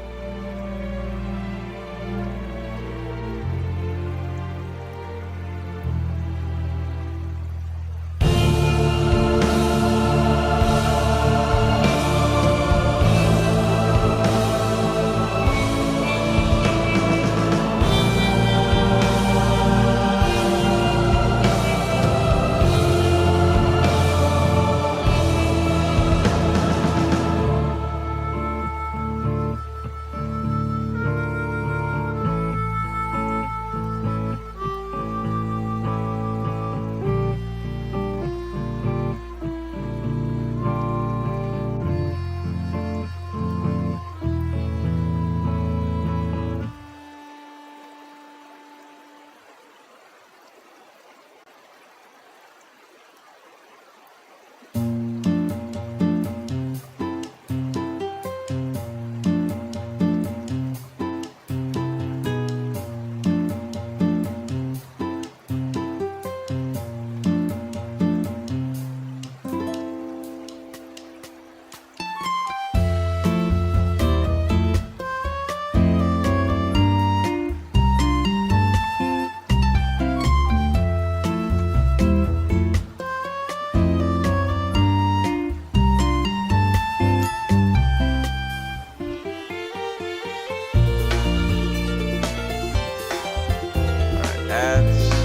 Ads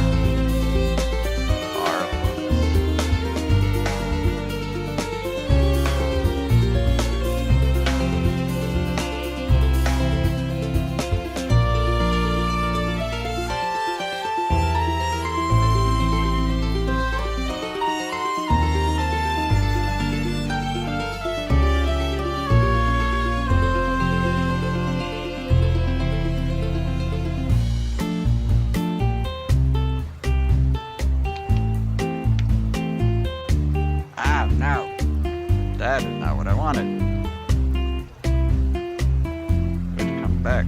are no. That is not what I wanted. Let's come back.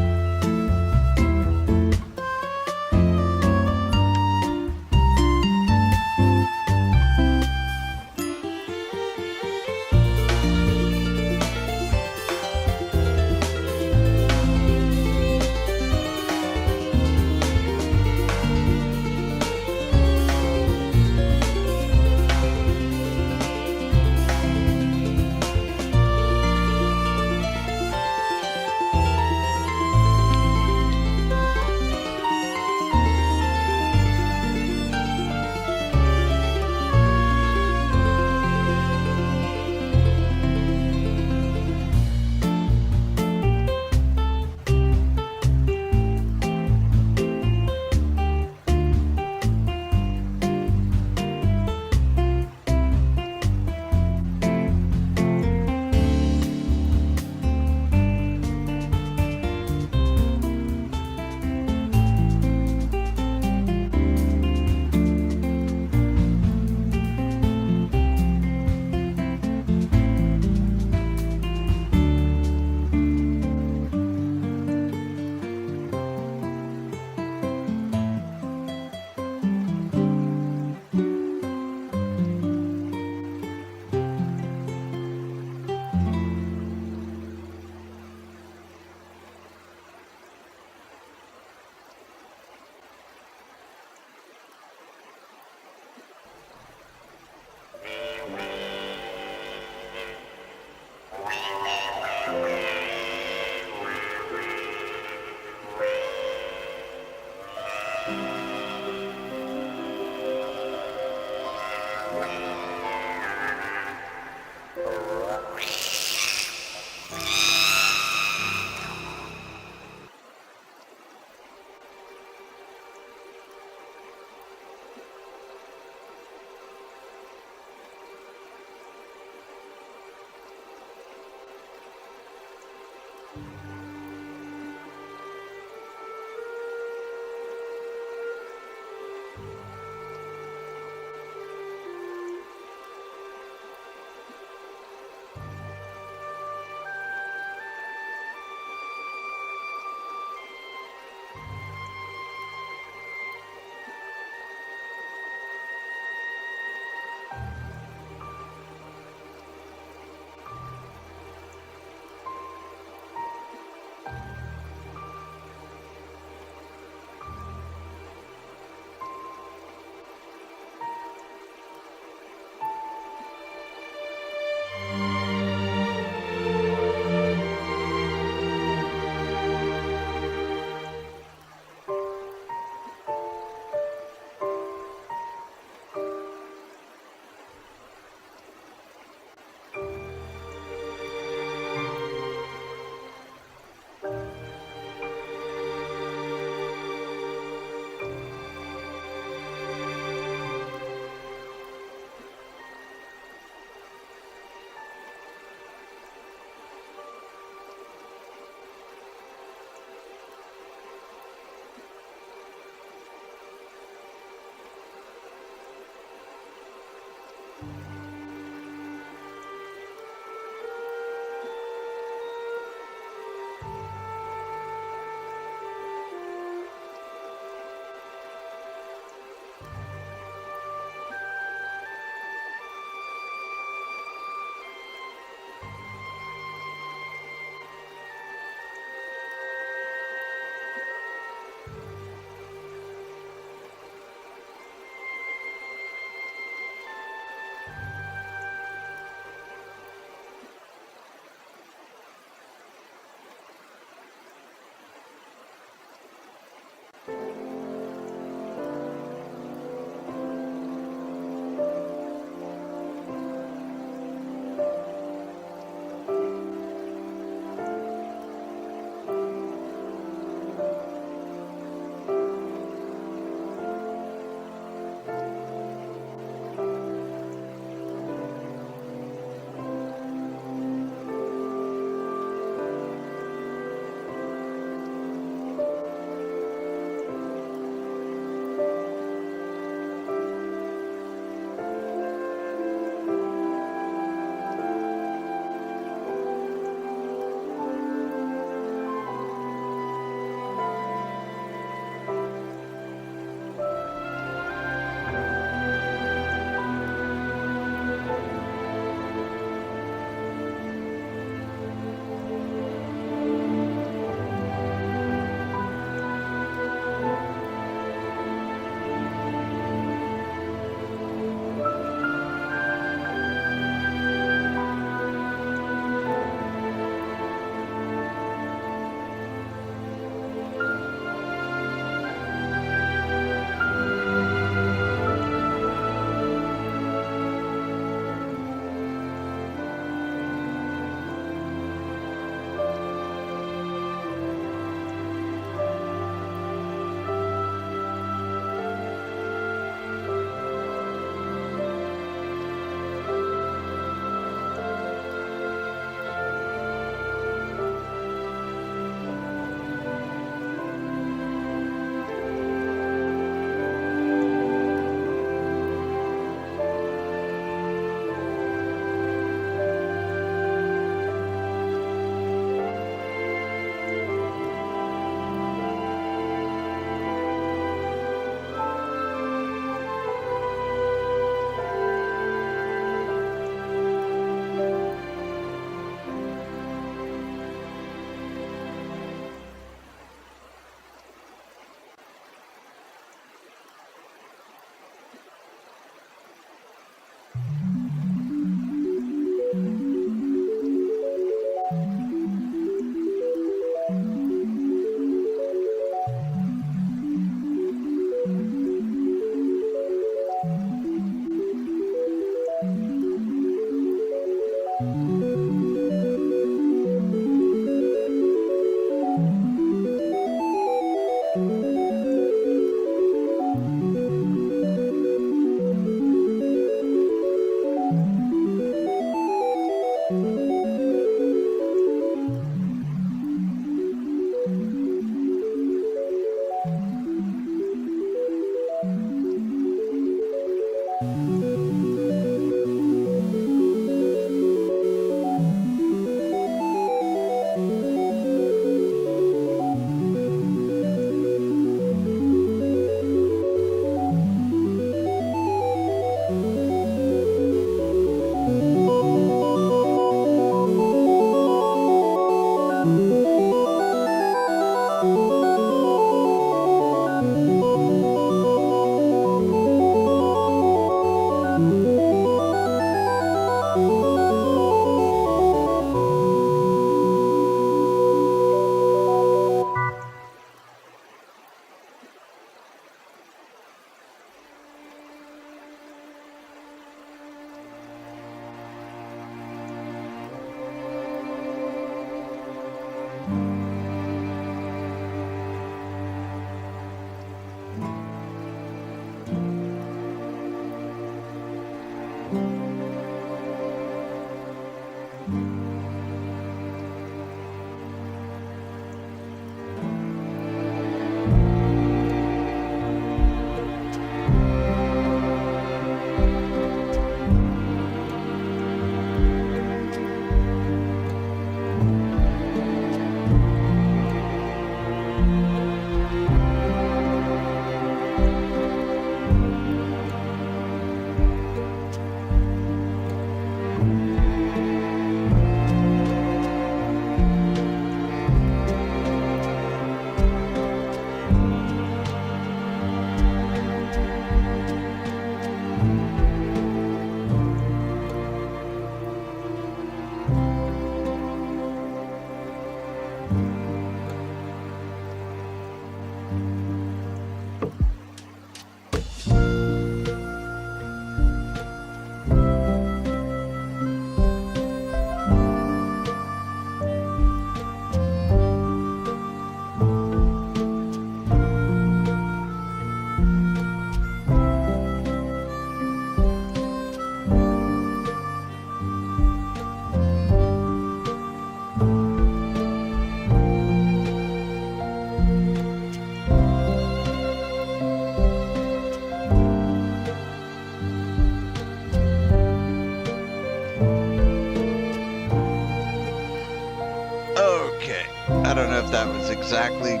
Okay, I don't know if that was exactly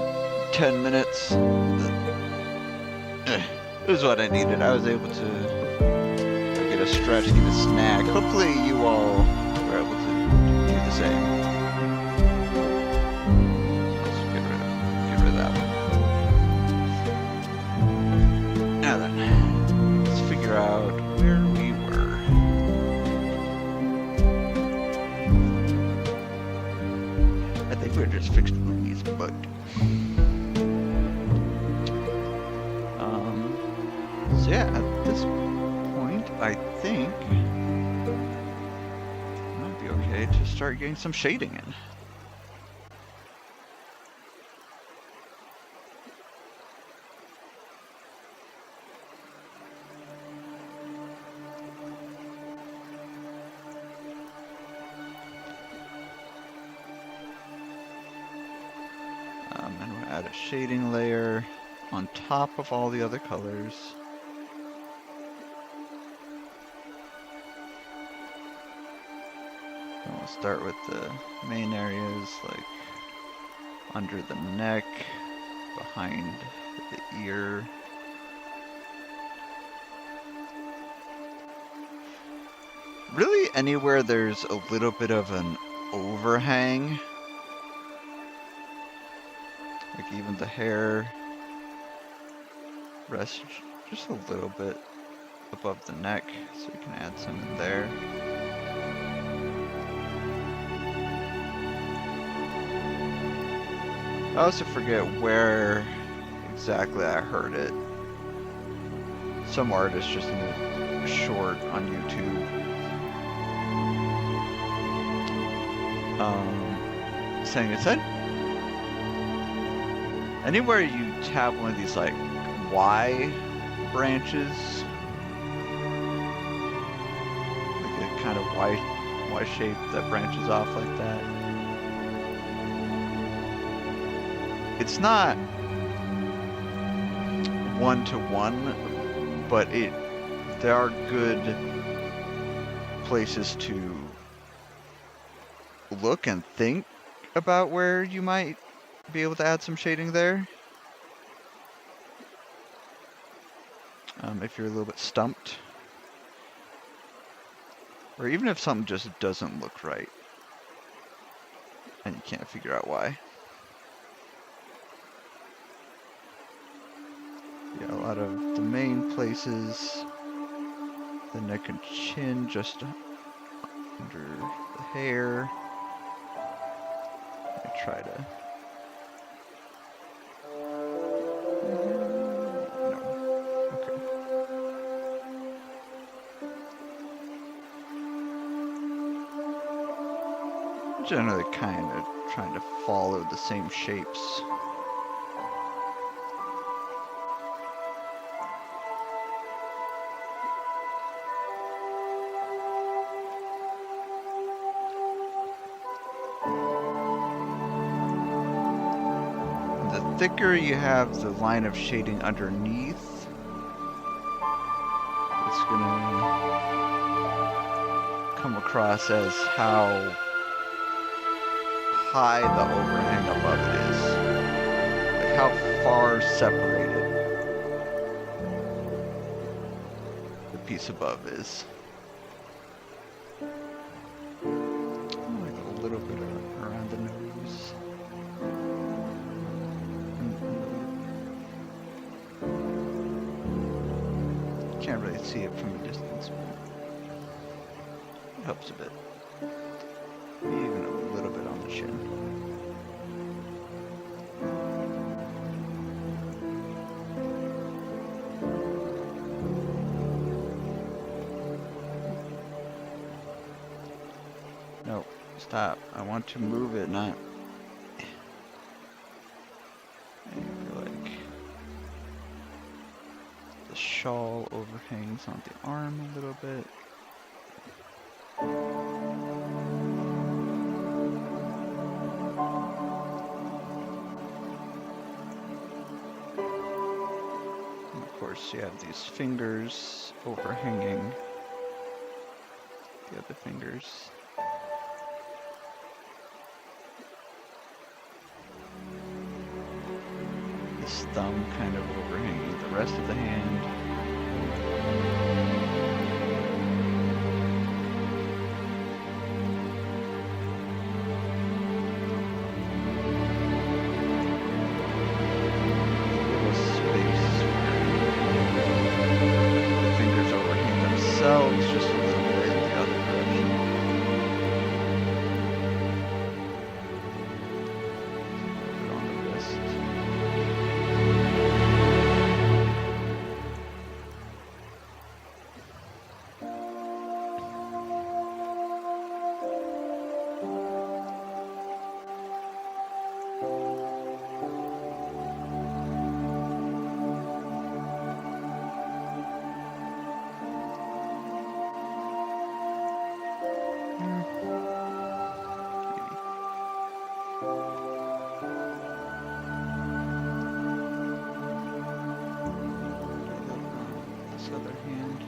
10 minutes. It was what I needed. I was able to get a stretch, get a snack. Hopefully you all were able to do the same. Let's get rid of that one. Now then, let's figure out where we were. I think we're just fixed movies, but so yeah, at this point, I think it might be okay to start getting some shading in. And we'll add a shading layer on top of all the other colors. And we'll start with the main areas, like under the neck, behind the ear. Really anywhere there's a little bit of an overhang. Like even the hair rests just a little bit above the neck, so you can add some in there. I also forget where exactly I heard it. Some artist just in a short on YouTube. Saying it said anywhere you have one of these like Y branches, like a kind of Y shape that branches off like that. It's not one-to-one, but there are good places to look and think about where you might be able to add some shading there. If you're a little bit stumped. Or even if something just doesn't look right and you can't figure out why. Yeah, a lot of the main places, the neck and chin just under the hair. I try to... No. Okay. Generally kind of trying to follow the same shapes. The thicker you have the line of shading underneath, it's gonna come across as how high the overhang above it is. Like how far separated the piece above is. Like a little bit around the nose. Can't really see it from a distance, but it helps a bit. Even a little bit on the chin. No, stop. I want to move it, not... I feel like the shawl overhangs on the arm a little bit. You have these fingers overhanging the other fingers. This thumb kind of overhanging the rest of the hand. Little space where the fingers overhang themselves just a little bit in the other direction. Put it on the wrist. This other hand.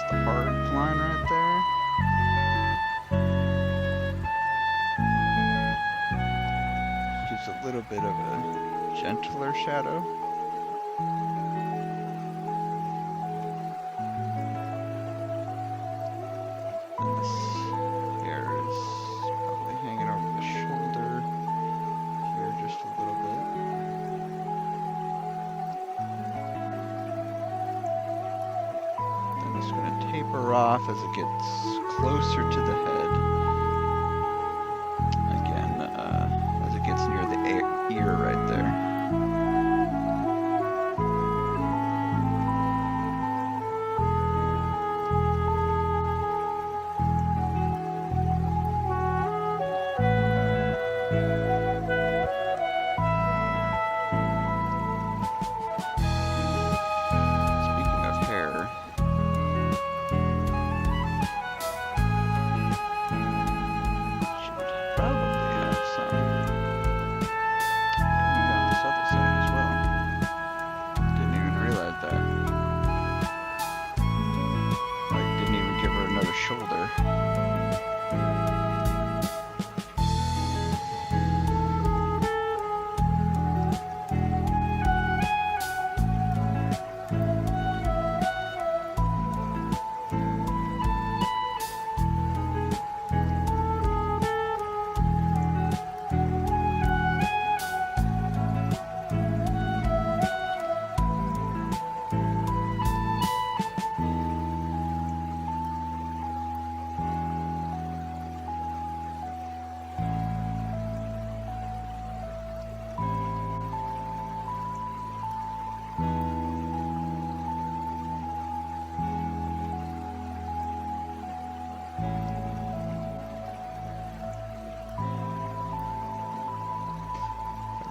The hard line right there. Gives a little bit of a gentler shadow. And this hair is probably hanging over the shoulder here just a little bit. It's going to taper off as it gets closer to the head. Again, as it gets near the ear right there. Speaking of hair, shoulder.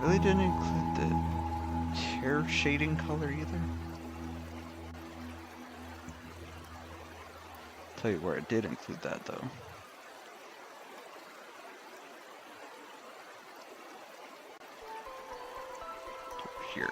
Really didn't include hair shading color either. Tell you where it did include that though. Over here.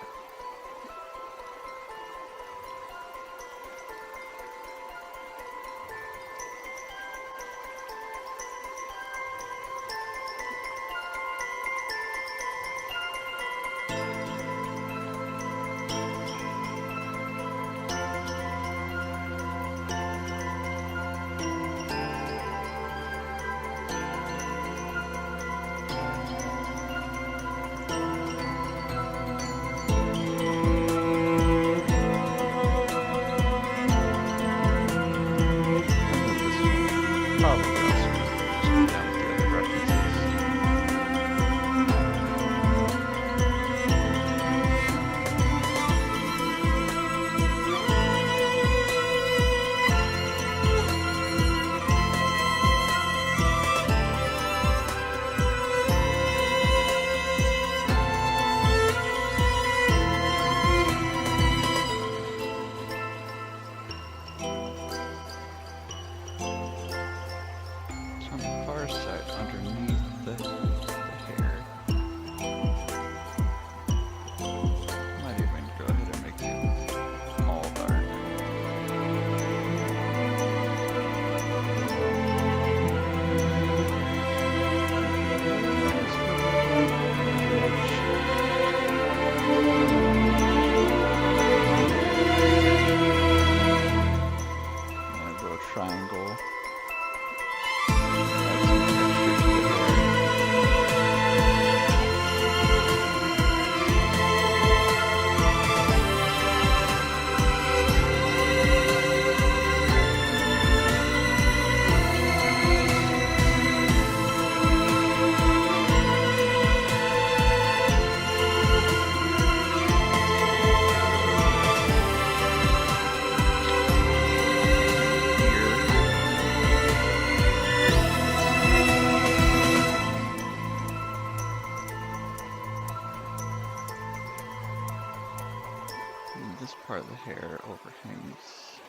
This part of the hair overhangs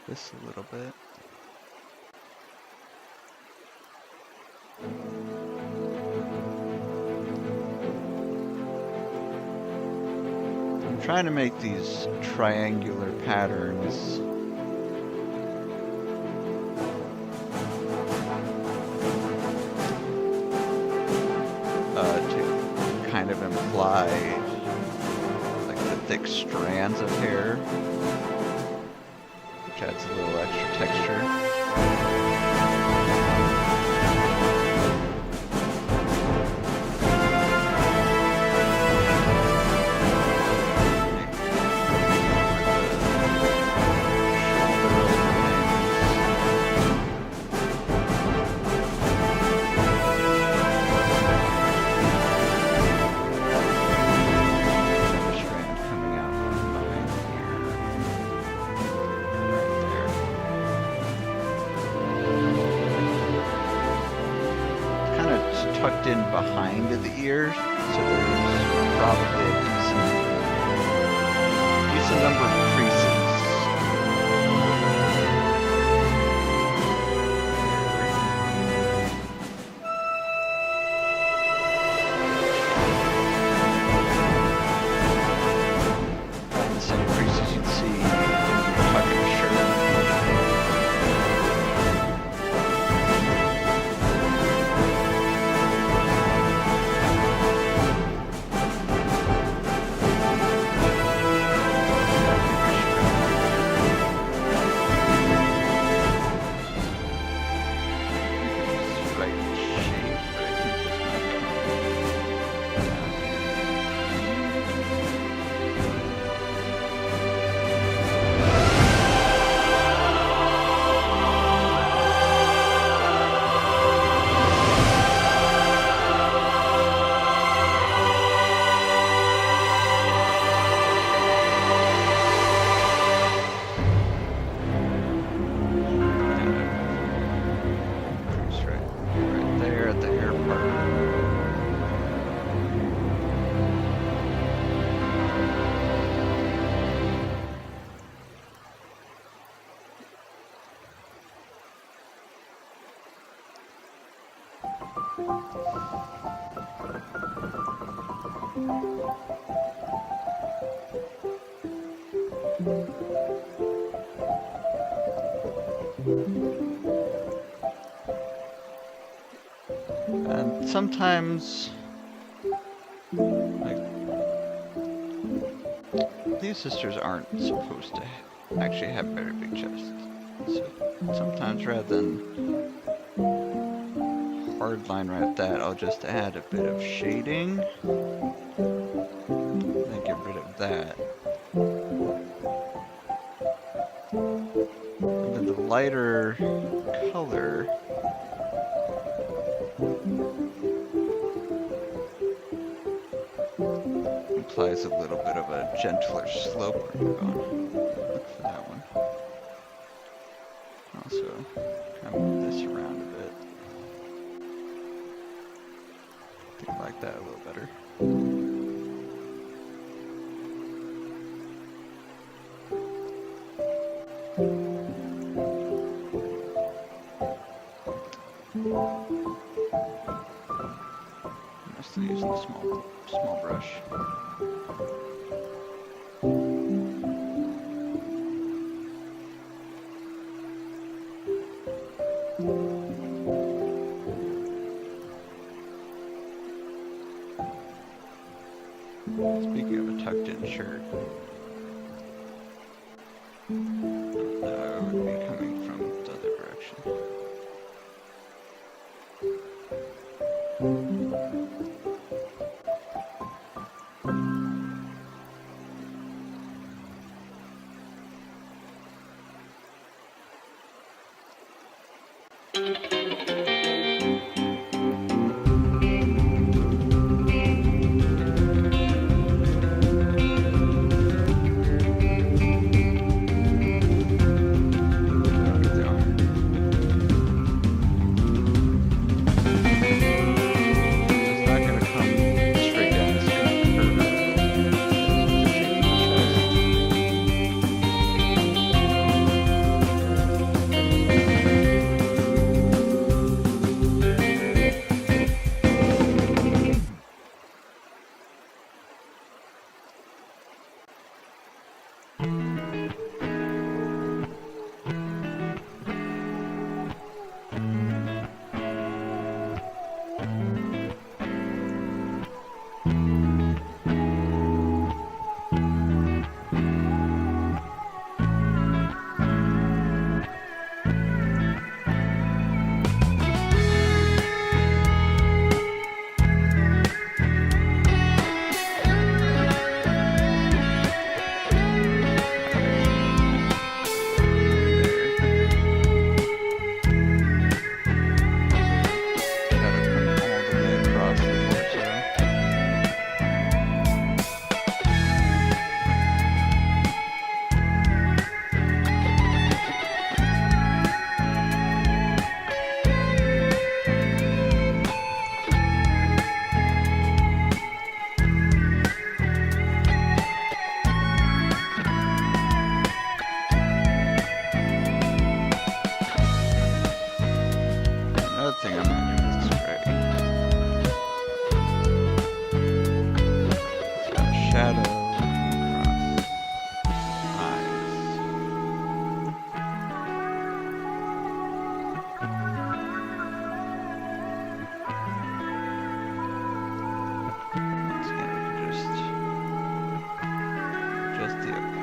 this a little bit. I'm trying to make these triangular patterns to kind of imply thick strands of hair, which adds a little extra texture. Tucked in behind the ears, so there's probably a decent number of creases. The same creases you'd see tucking a shirt. And sometimes, like, these sisters aren't supposed to actually have very big chests. So sometimes rather than hard line right that, I'll just add a bit of shading. Then get rid of that. And then the lighter color implies a little bit of a gentler slope when you're going. Look for that one. Also, kind of move this around a bit. I think I like that a little better. I'm still using the small brush. Speaking of a tucked-in shirt, I would be coming from the other direction.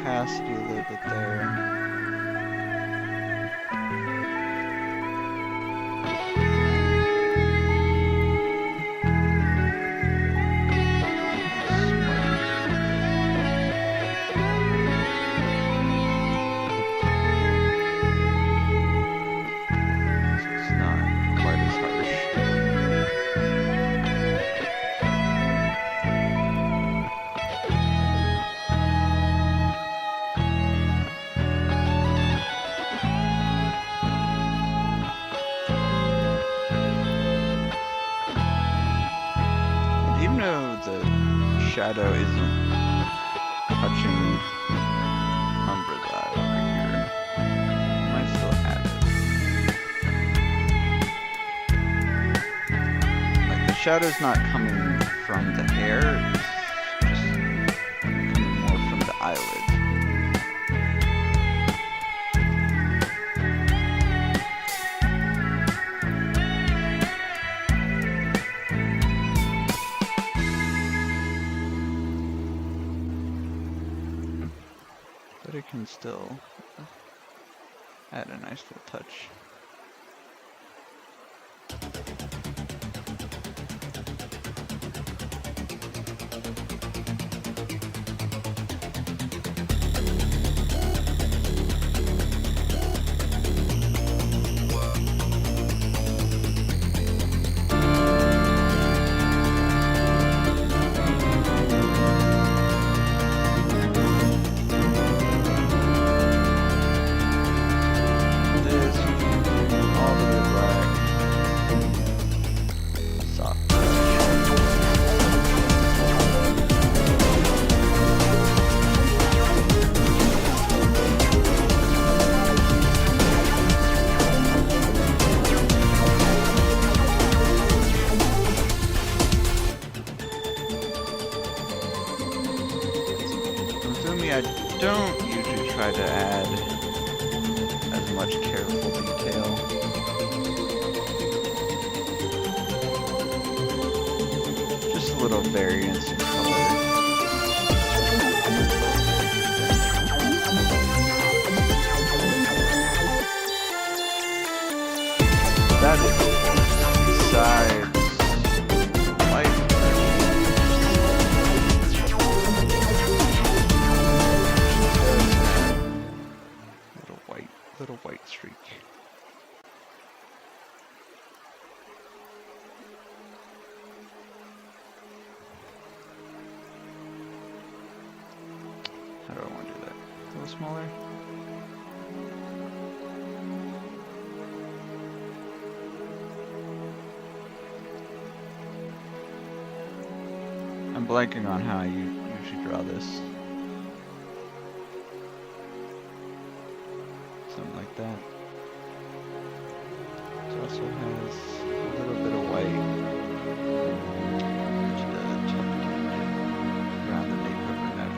Opacity a little bit there. It's not quite as harsh. Even though the shadow isn't touching Umbra's eye over here, I might still add it. shadow's not coming from the hair, it's just coming more from the eyelid. But it can still add a nice little touch. I don't usually try to add as much careful detail. Just a little variance in color. That is besides light. Little white streak. How do I want to do that? A little smaller? I'm blanking on how you usually draw this. Something like that. It also has a little bit of white tucked around the nape of her neck.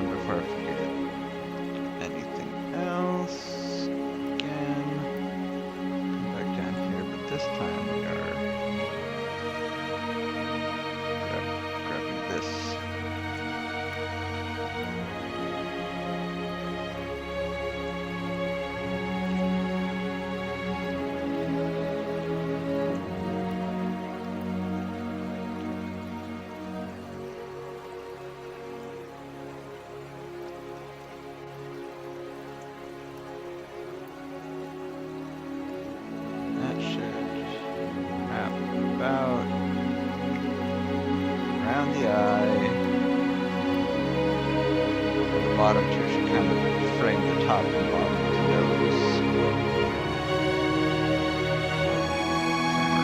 Before I forget it. Anything else? Again, come back down here, but this time we are grabbing this. About around the eye. The bottom two should kind of frame the top and bottom of the nose. Somewhere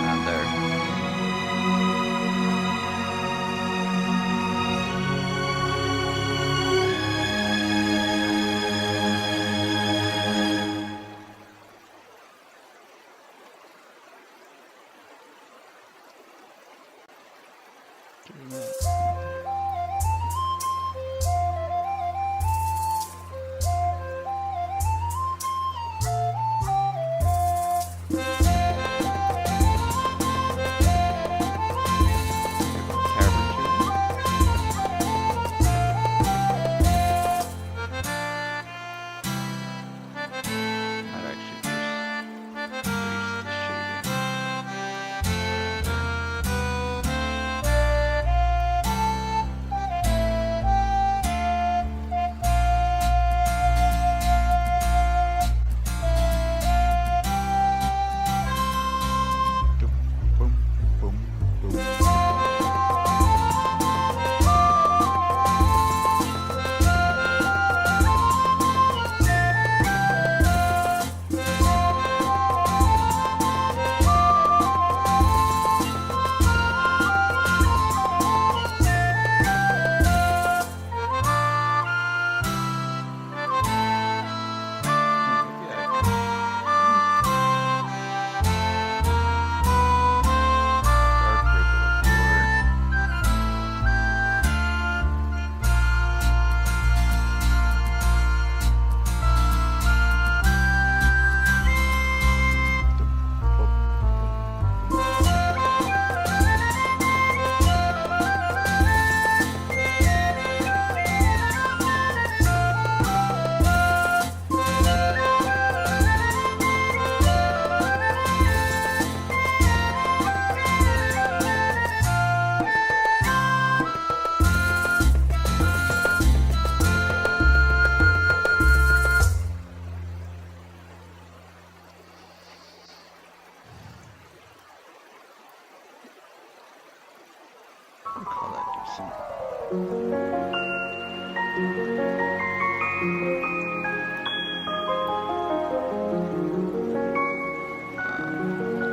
around there. I'll call that decent.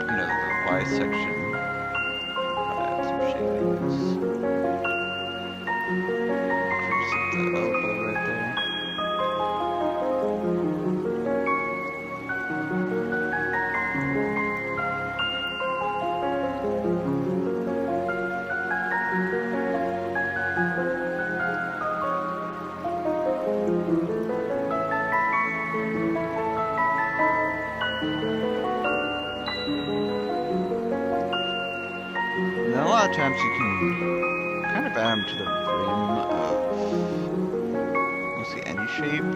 The Y section. Probably add some shadings. Creeps at the elbow right there. And then a lot of times you can kind of add them to the rim of mostly any shape.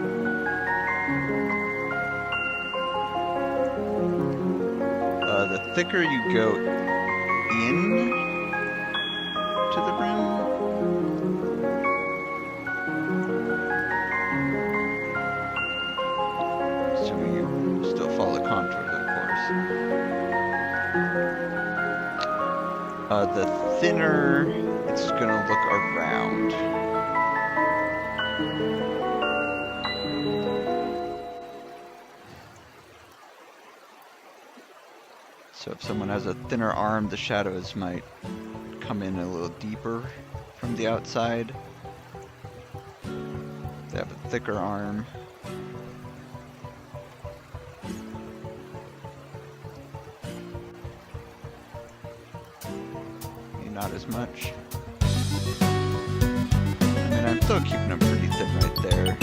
The thicker you go in to the rim, assuming you still follow the contours, of course. The thinner it's gonna look around. So if someone has a thinner arm, the shadows might come in a little deeper from the outside. If they have a thicker arm. Maybe not as much. I mean, I'm still keeping them pretty thin right there.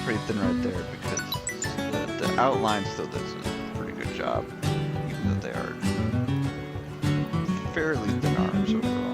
Pretty thin right there because the outline still does a pretty good job, even though they are fairly thin arms overall.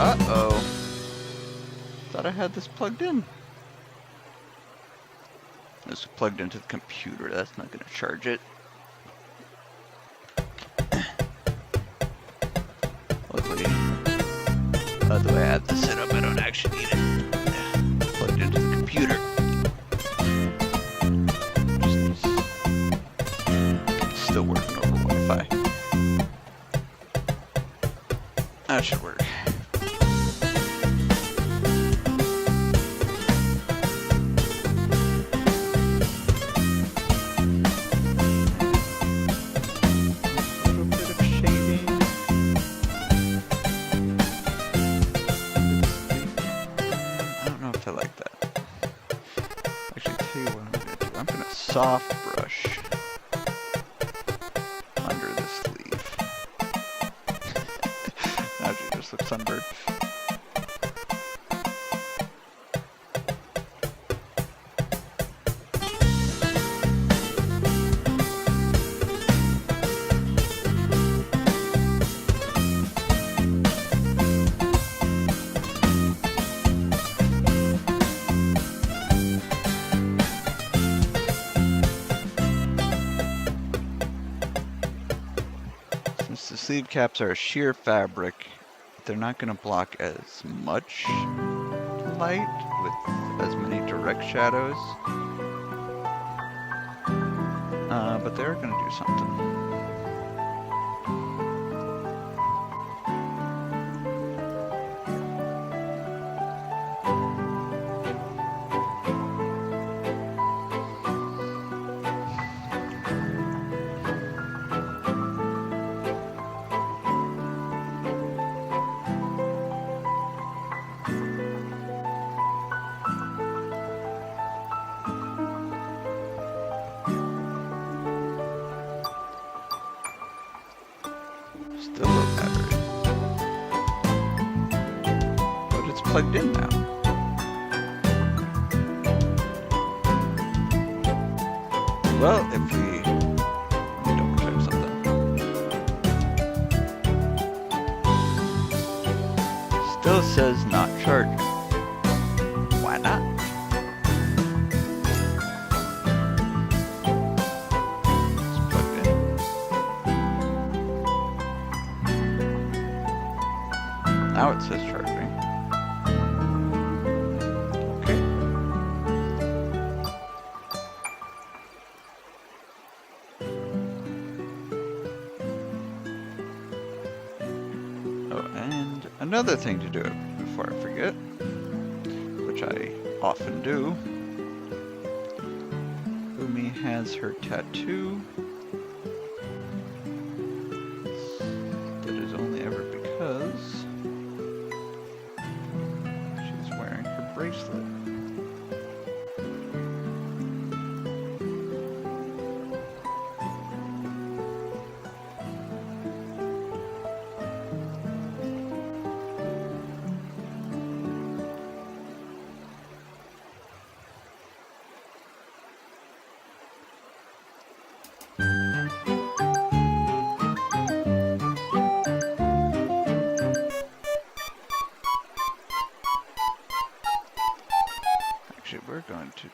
Uh-oh. Thought I had this plugged in. This is plugged into the computer. That's not going to charge it. Luckily, the way I have this set up, I don't actually need it plugged into the computer. Just still working over Wi-Fi. That should work. Soft brush under the sleeve. Now she just looks sunburned. The sleeve caps are a sheer fabric. They're not going to block as much light with as many direct shadows, but they're going to do something. plugged in now. Well, if we double check something. Still says not charging. Why not? It's plugged in. Now it says charging. Okay. Oh, and another thing to do before I forget, which I often do. Umi has her tattoo. That is only ever because she's wearing her bracelet. Actually, we're going to...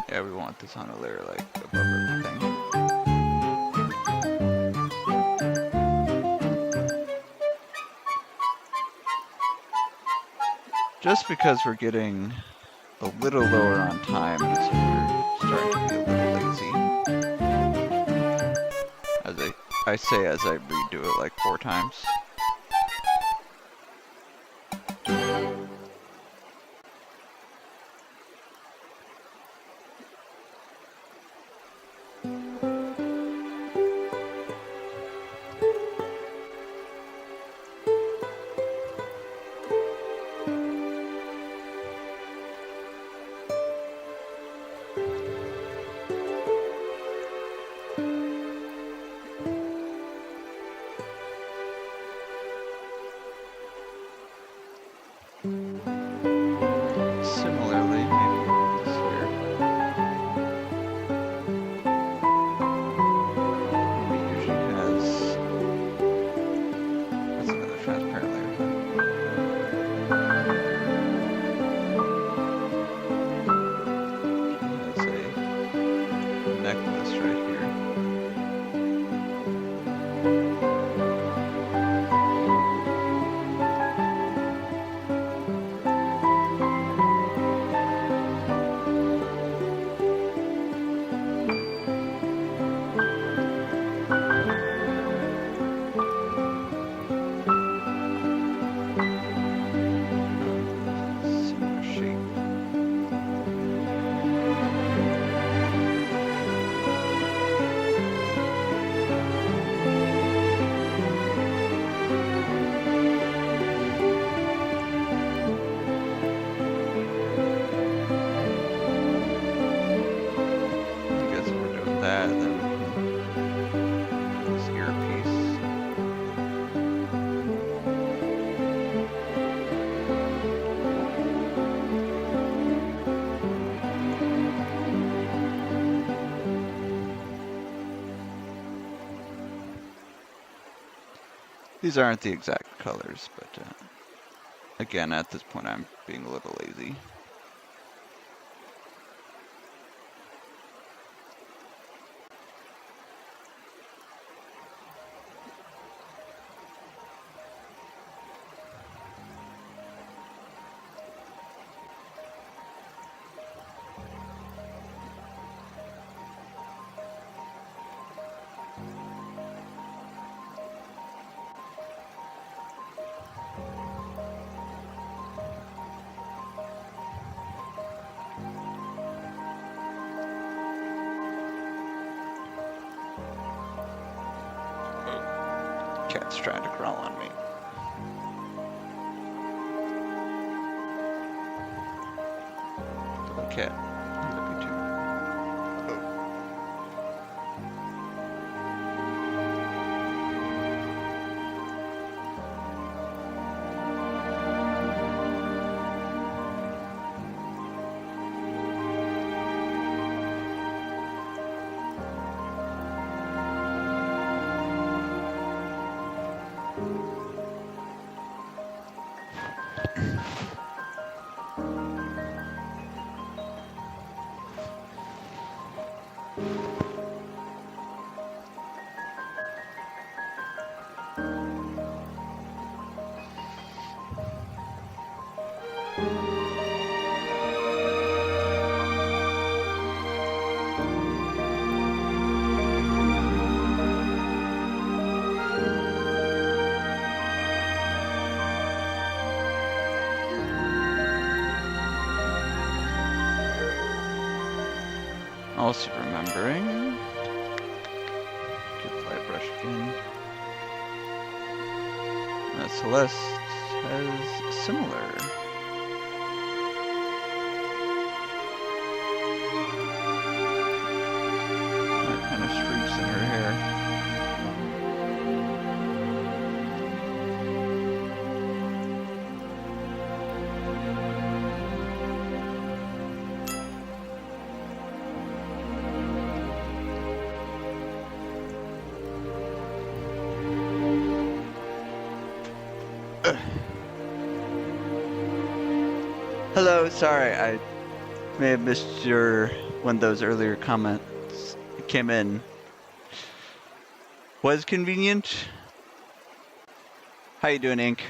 Yeah, we want this on a layer like above everything. Just because we're getting a little lower on time, so we're starting to be a little lazy. As I say as I redo it like 4 times. Similarly, maybe this here. Umi usually has... That's another transparent layer. That's a necklace right here. Similar shape. I guess if we're doing that, then this earpiece. These aren't the exact colors, but again, at this point, I'm being a little lazy. Cat's trying to crawl on me. Little cat. Love you too. Oh. Also remembering, get the light brush again. Celeste has similar. That kind of streaks in her hair. Hello, sorry, I may have missed one of those earlier comments came in. Was convenient? How you doing, Ink?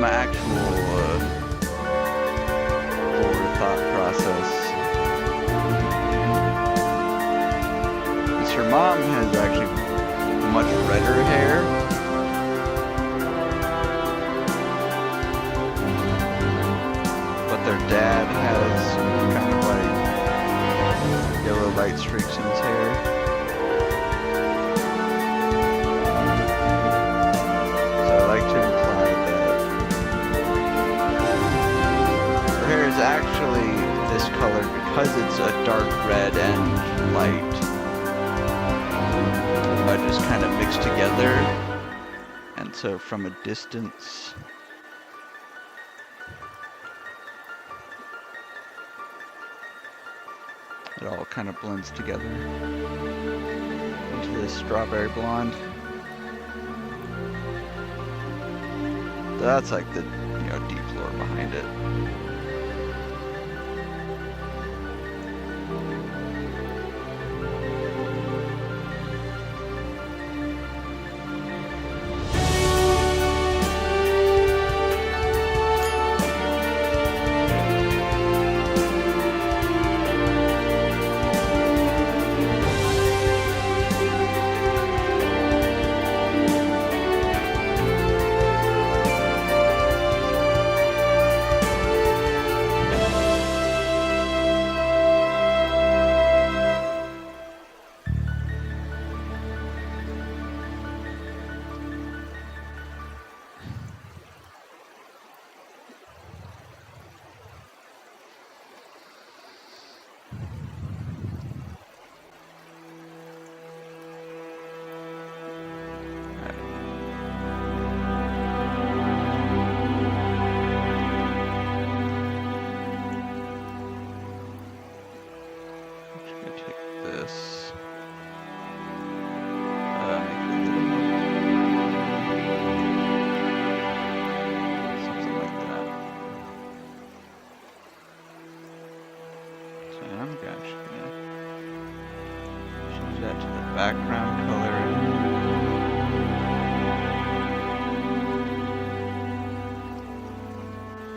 My actual forward thought process is her mom has actually much redder hair. But their dad has kind of like yellow light streaks in his hair. So I like to imply that her hair is actually this color because it's a dark red and light. Just kind of mixed together, and so from a distance it all kind of blends together into this strawberry blonde. So that's like the deep lore behind it. Background color.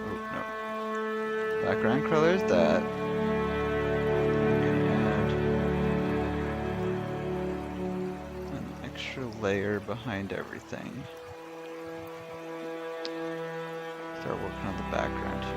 Oh, no. Background color is that. And an extra layer behind everything. Start working on the background here.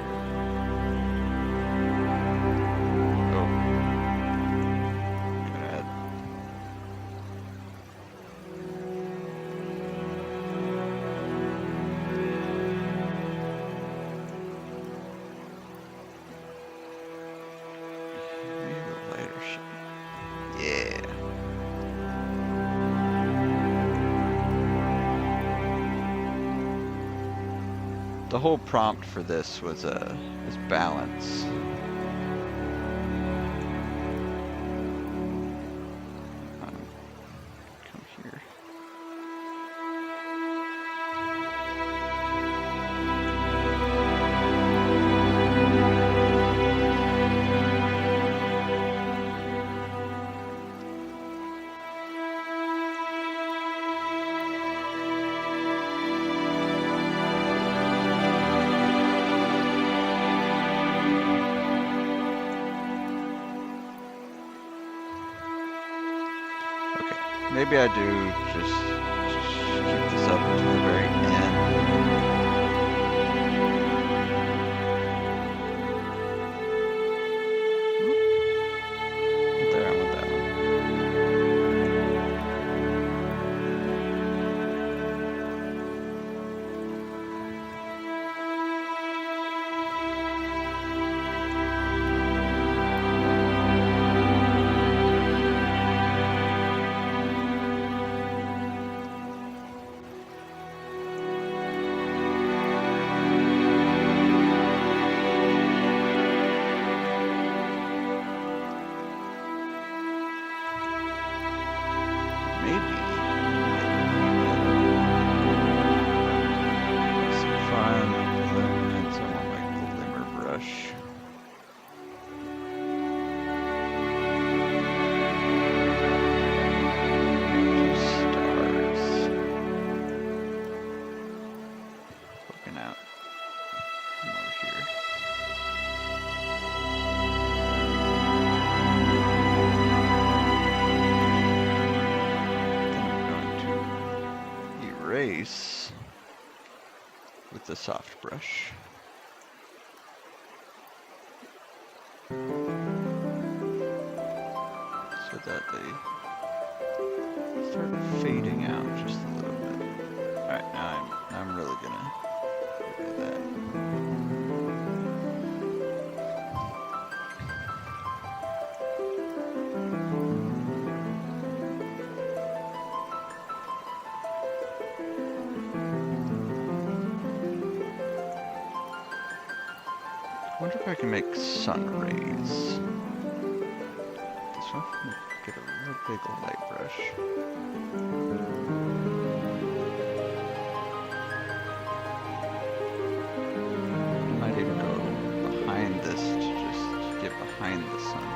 the whole prompt for this was balance. Come here. Maybe I do just keep this up until the very end. There, I want that one. With the soft brush. So that they start fading out just a little bit. Alright, now I'm really gonna do that. I wonder if I can make sun rays. This one, get a real big light brush. I might even go behind this to just get behind the sun.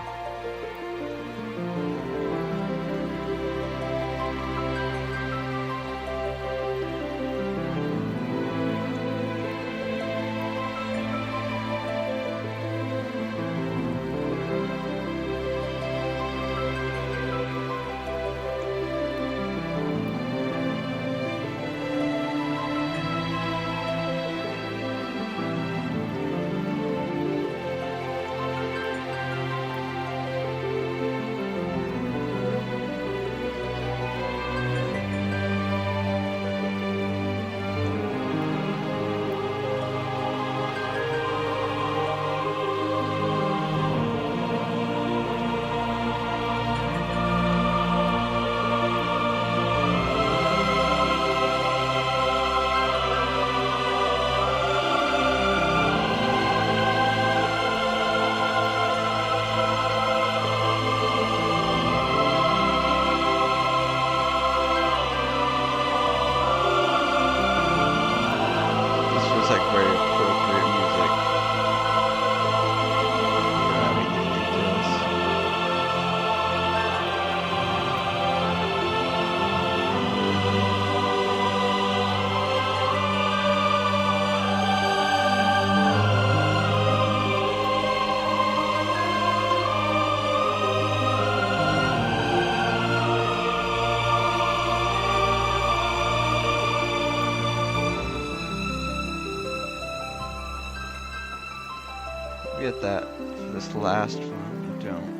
Get that for this last one, you don't.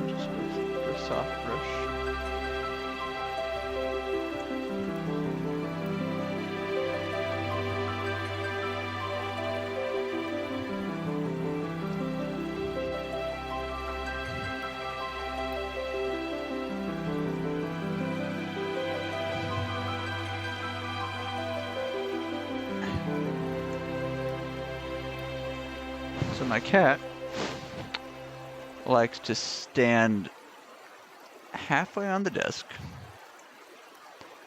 Just with a soft brush. So my cat likes to stand halfway on the desk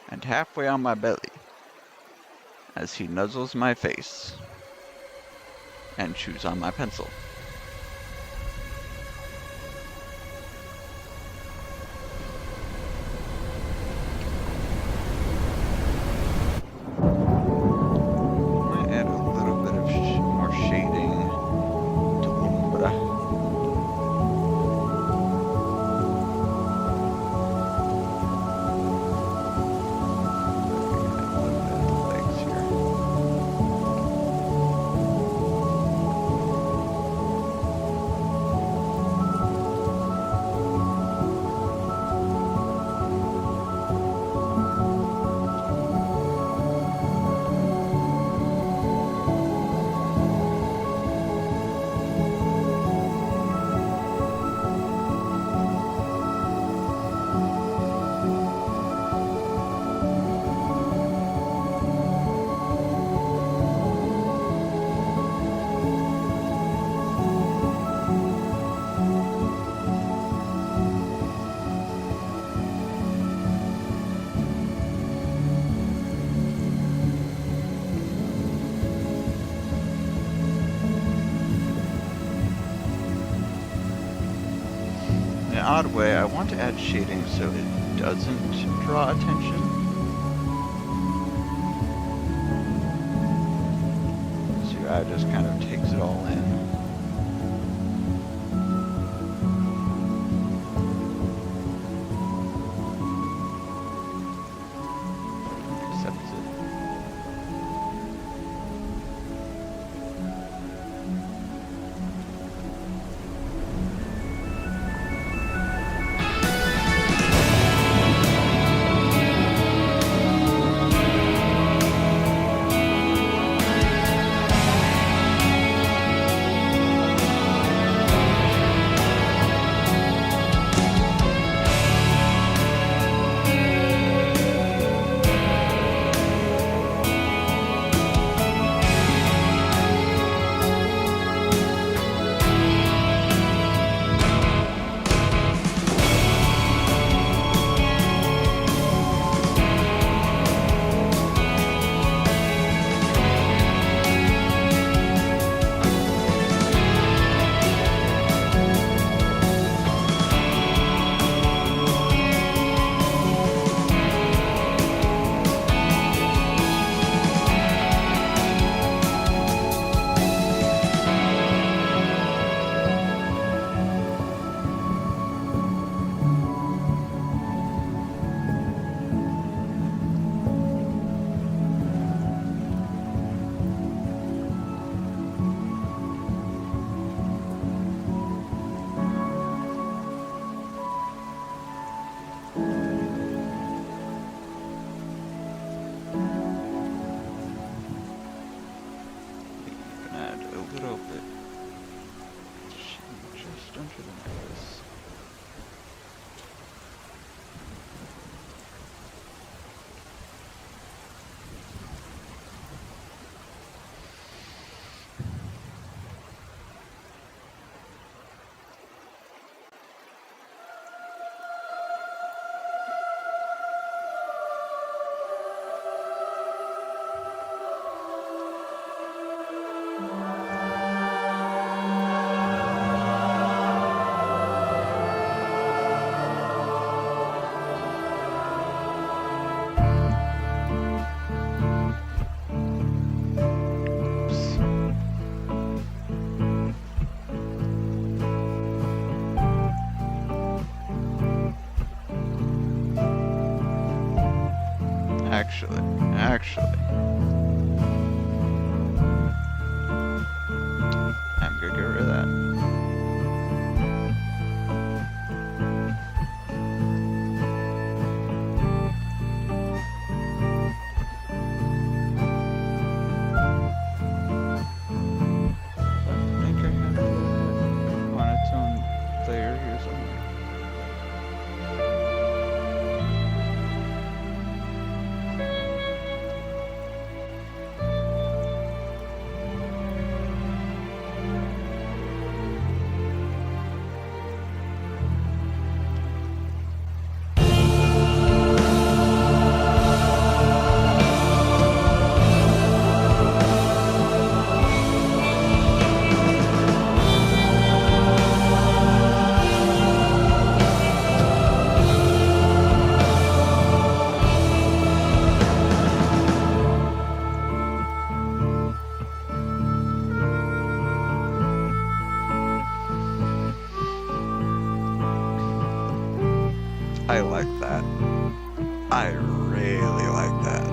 and halfway on my belly as he nuzzles my face and chews on my pencil. Might add a little bit of more shading to Umbra. In an odd way, I want to add shading so it doesn't draw attention. So your eye just kind of takes it all in. Accepts it. Under the nose. Actually, I'm gonna get rid of that. I think I have it on its own layer here somewhere. I like that. I really like that.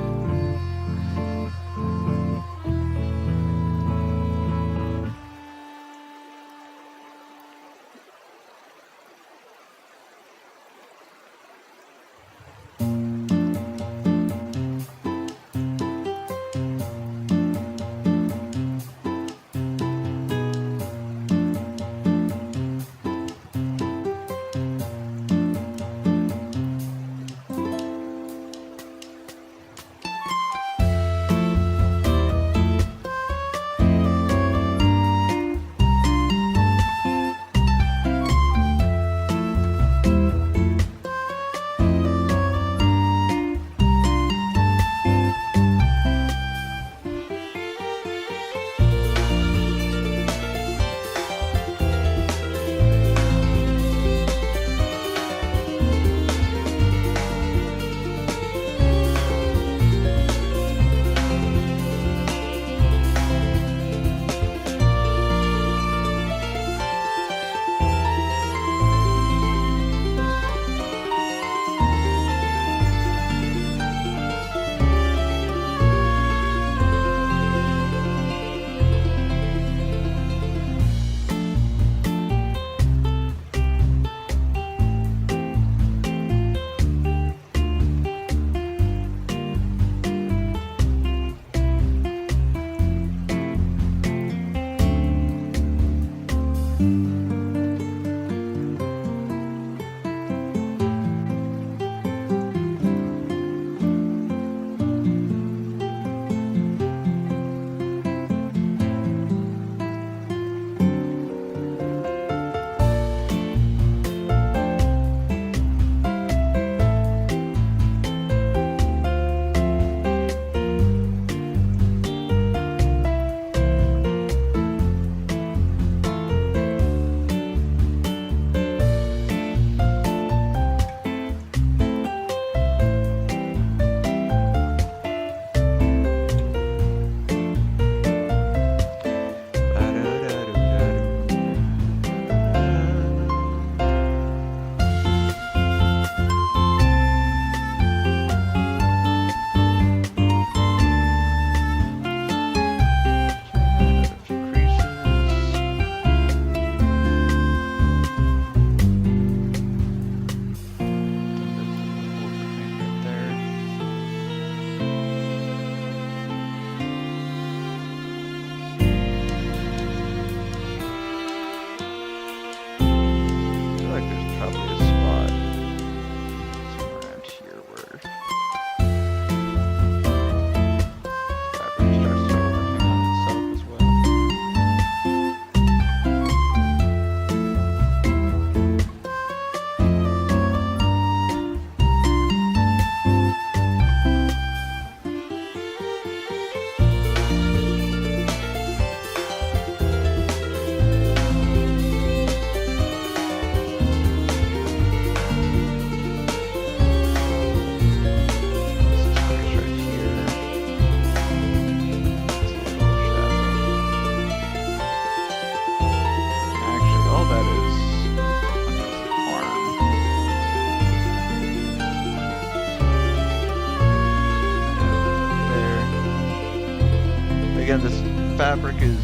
Again, this fabric is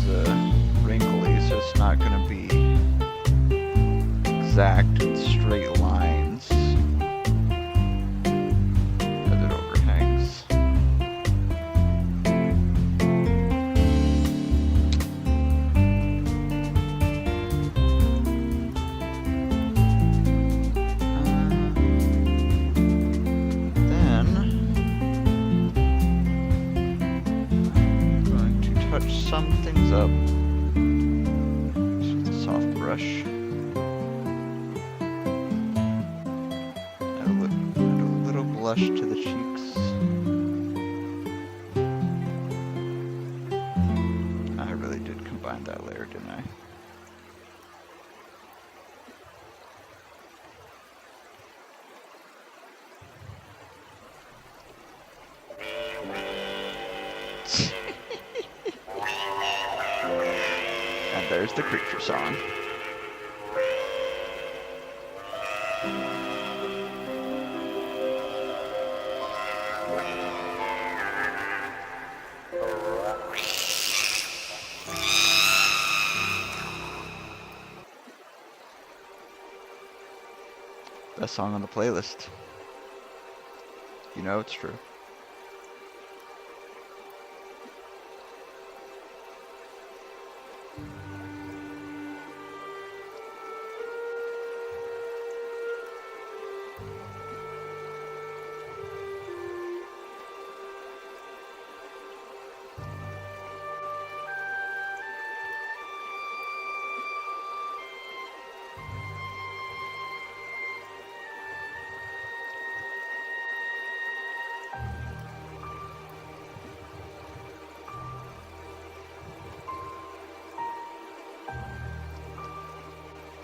wrinkly, so it's not going to be exact and straight lines as it overhangs. Some things up just with a soft brush. Add a little blush to the cheeks. I really did combine that layer, didn't I? There's the creature song. Best song on the playlist. You know it's true.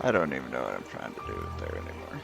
I don't even know what I'm trying to do there anymore.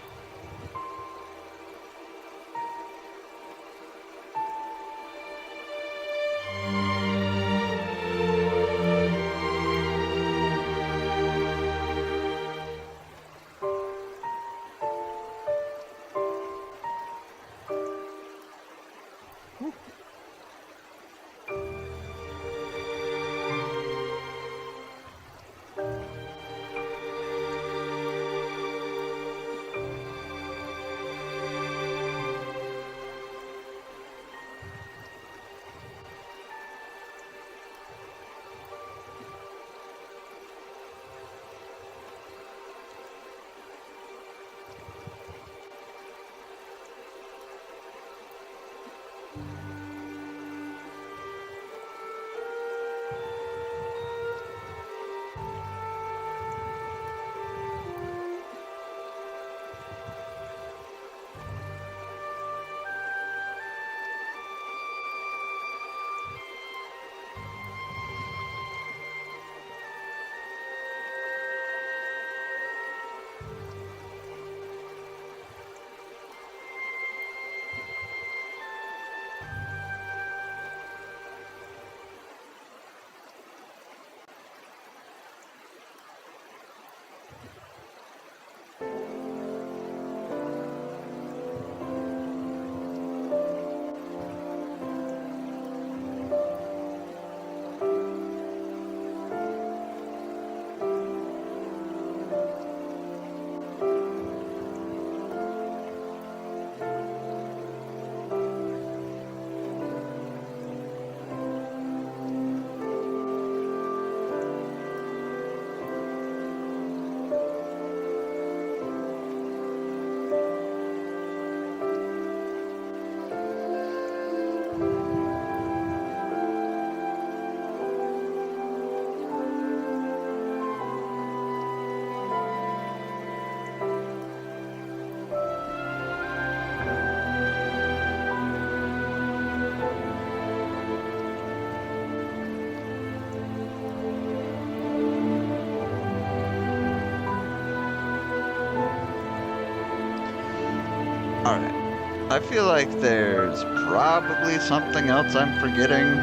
Alright. I feel like there's probably something else I'm forgetting.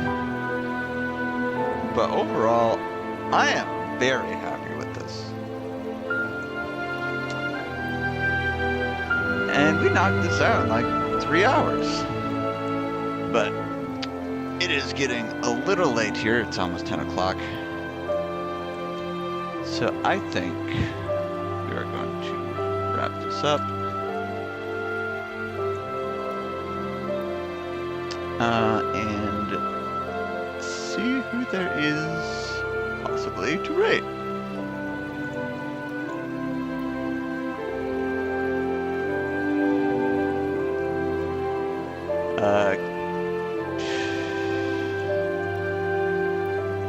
But overall, I am very happy with this. And we knocked this out in like 3 hours. But it is getting a little late here. It's almost 10 o'clock. So I think we are going to wrap this up. And see who there is possibly to rate.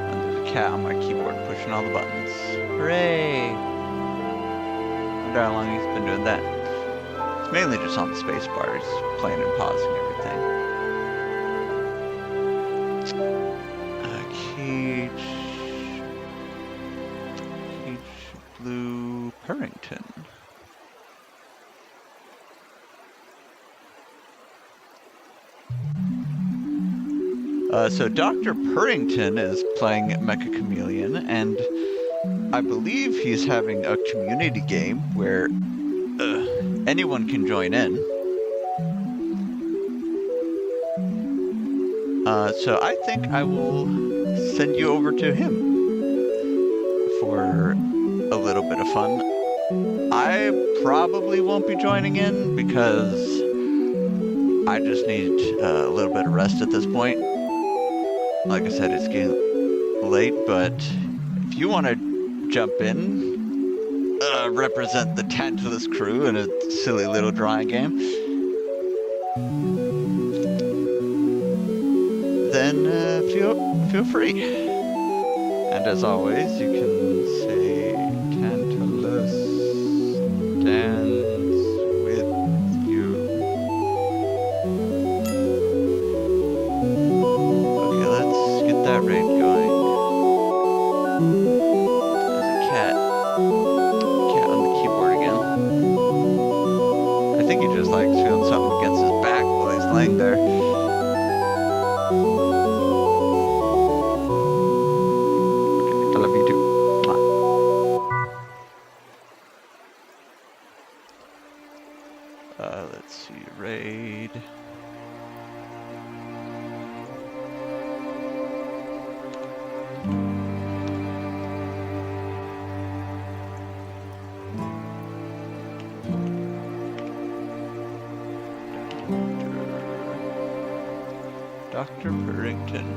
And there's a cat on my keyboard pushing all the buttons. Hooray! I wonder how long he's been doing that. It's mainly just on the space bar. He's playing and pausing everything. Cage Blue Purrington. So Dr. Purrington is playing Mecha Chameleon, and I believe he's having a community game where anyone can join in. So I think I will send you over to him for a little bit of fun. I probably won't be joining in because I just need a little bit of rest at this point. Like I said, it's getting late, but if you want to jump in, represent the Tantalus crew in a silly little drawing game, then feel free. And as always, you can say Tantalus stands with you. Okay, let's get that raid going. There's a cat on the keyboard again. I think he just likes feeling something against his back while he's laying there. Okay, I love you too. Mwah. Let's see, raid. Dr. Purrington.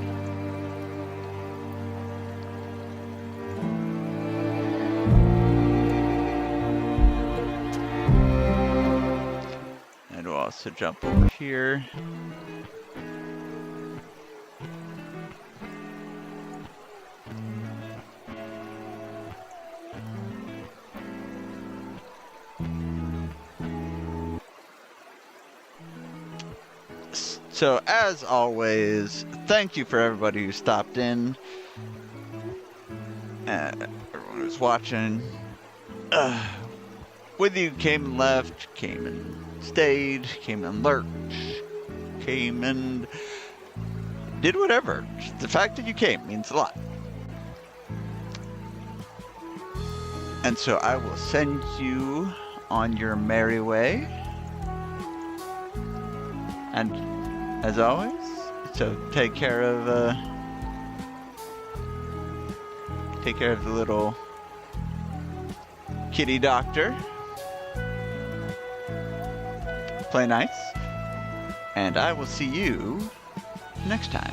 And we'll also jump over here. So, as always, thank you for everybody who stopped in. Everyone who's watching. Whether you came and left, came and stayed, came and lurked, came and did whatever. The fact that you came means a lot. And so I will send you on your merry way. And as always, so take care of the little kitty doctor. Play nice, and I will see you next time.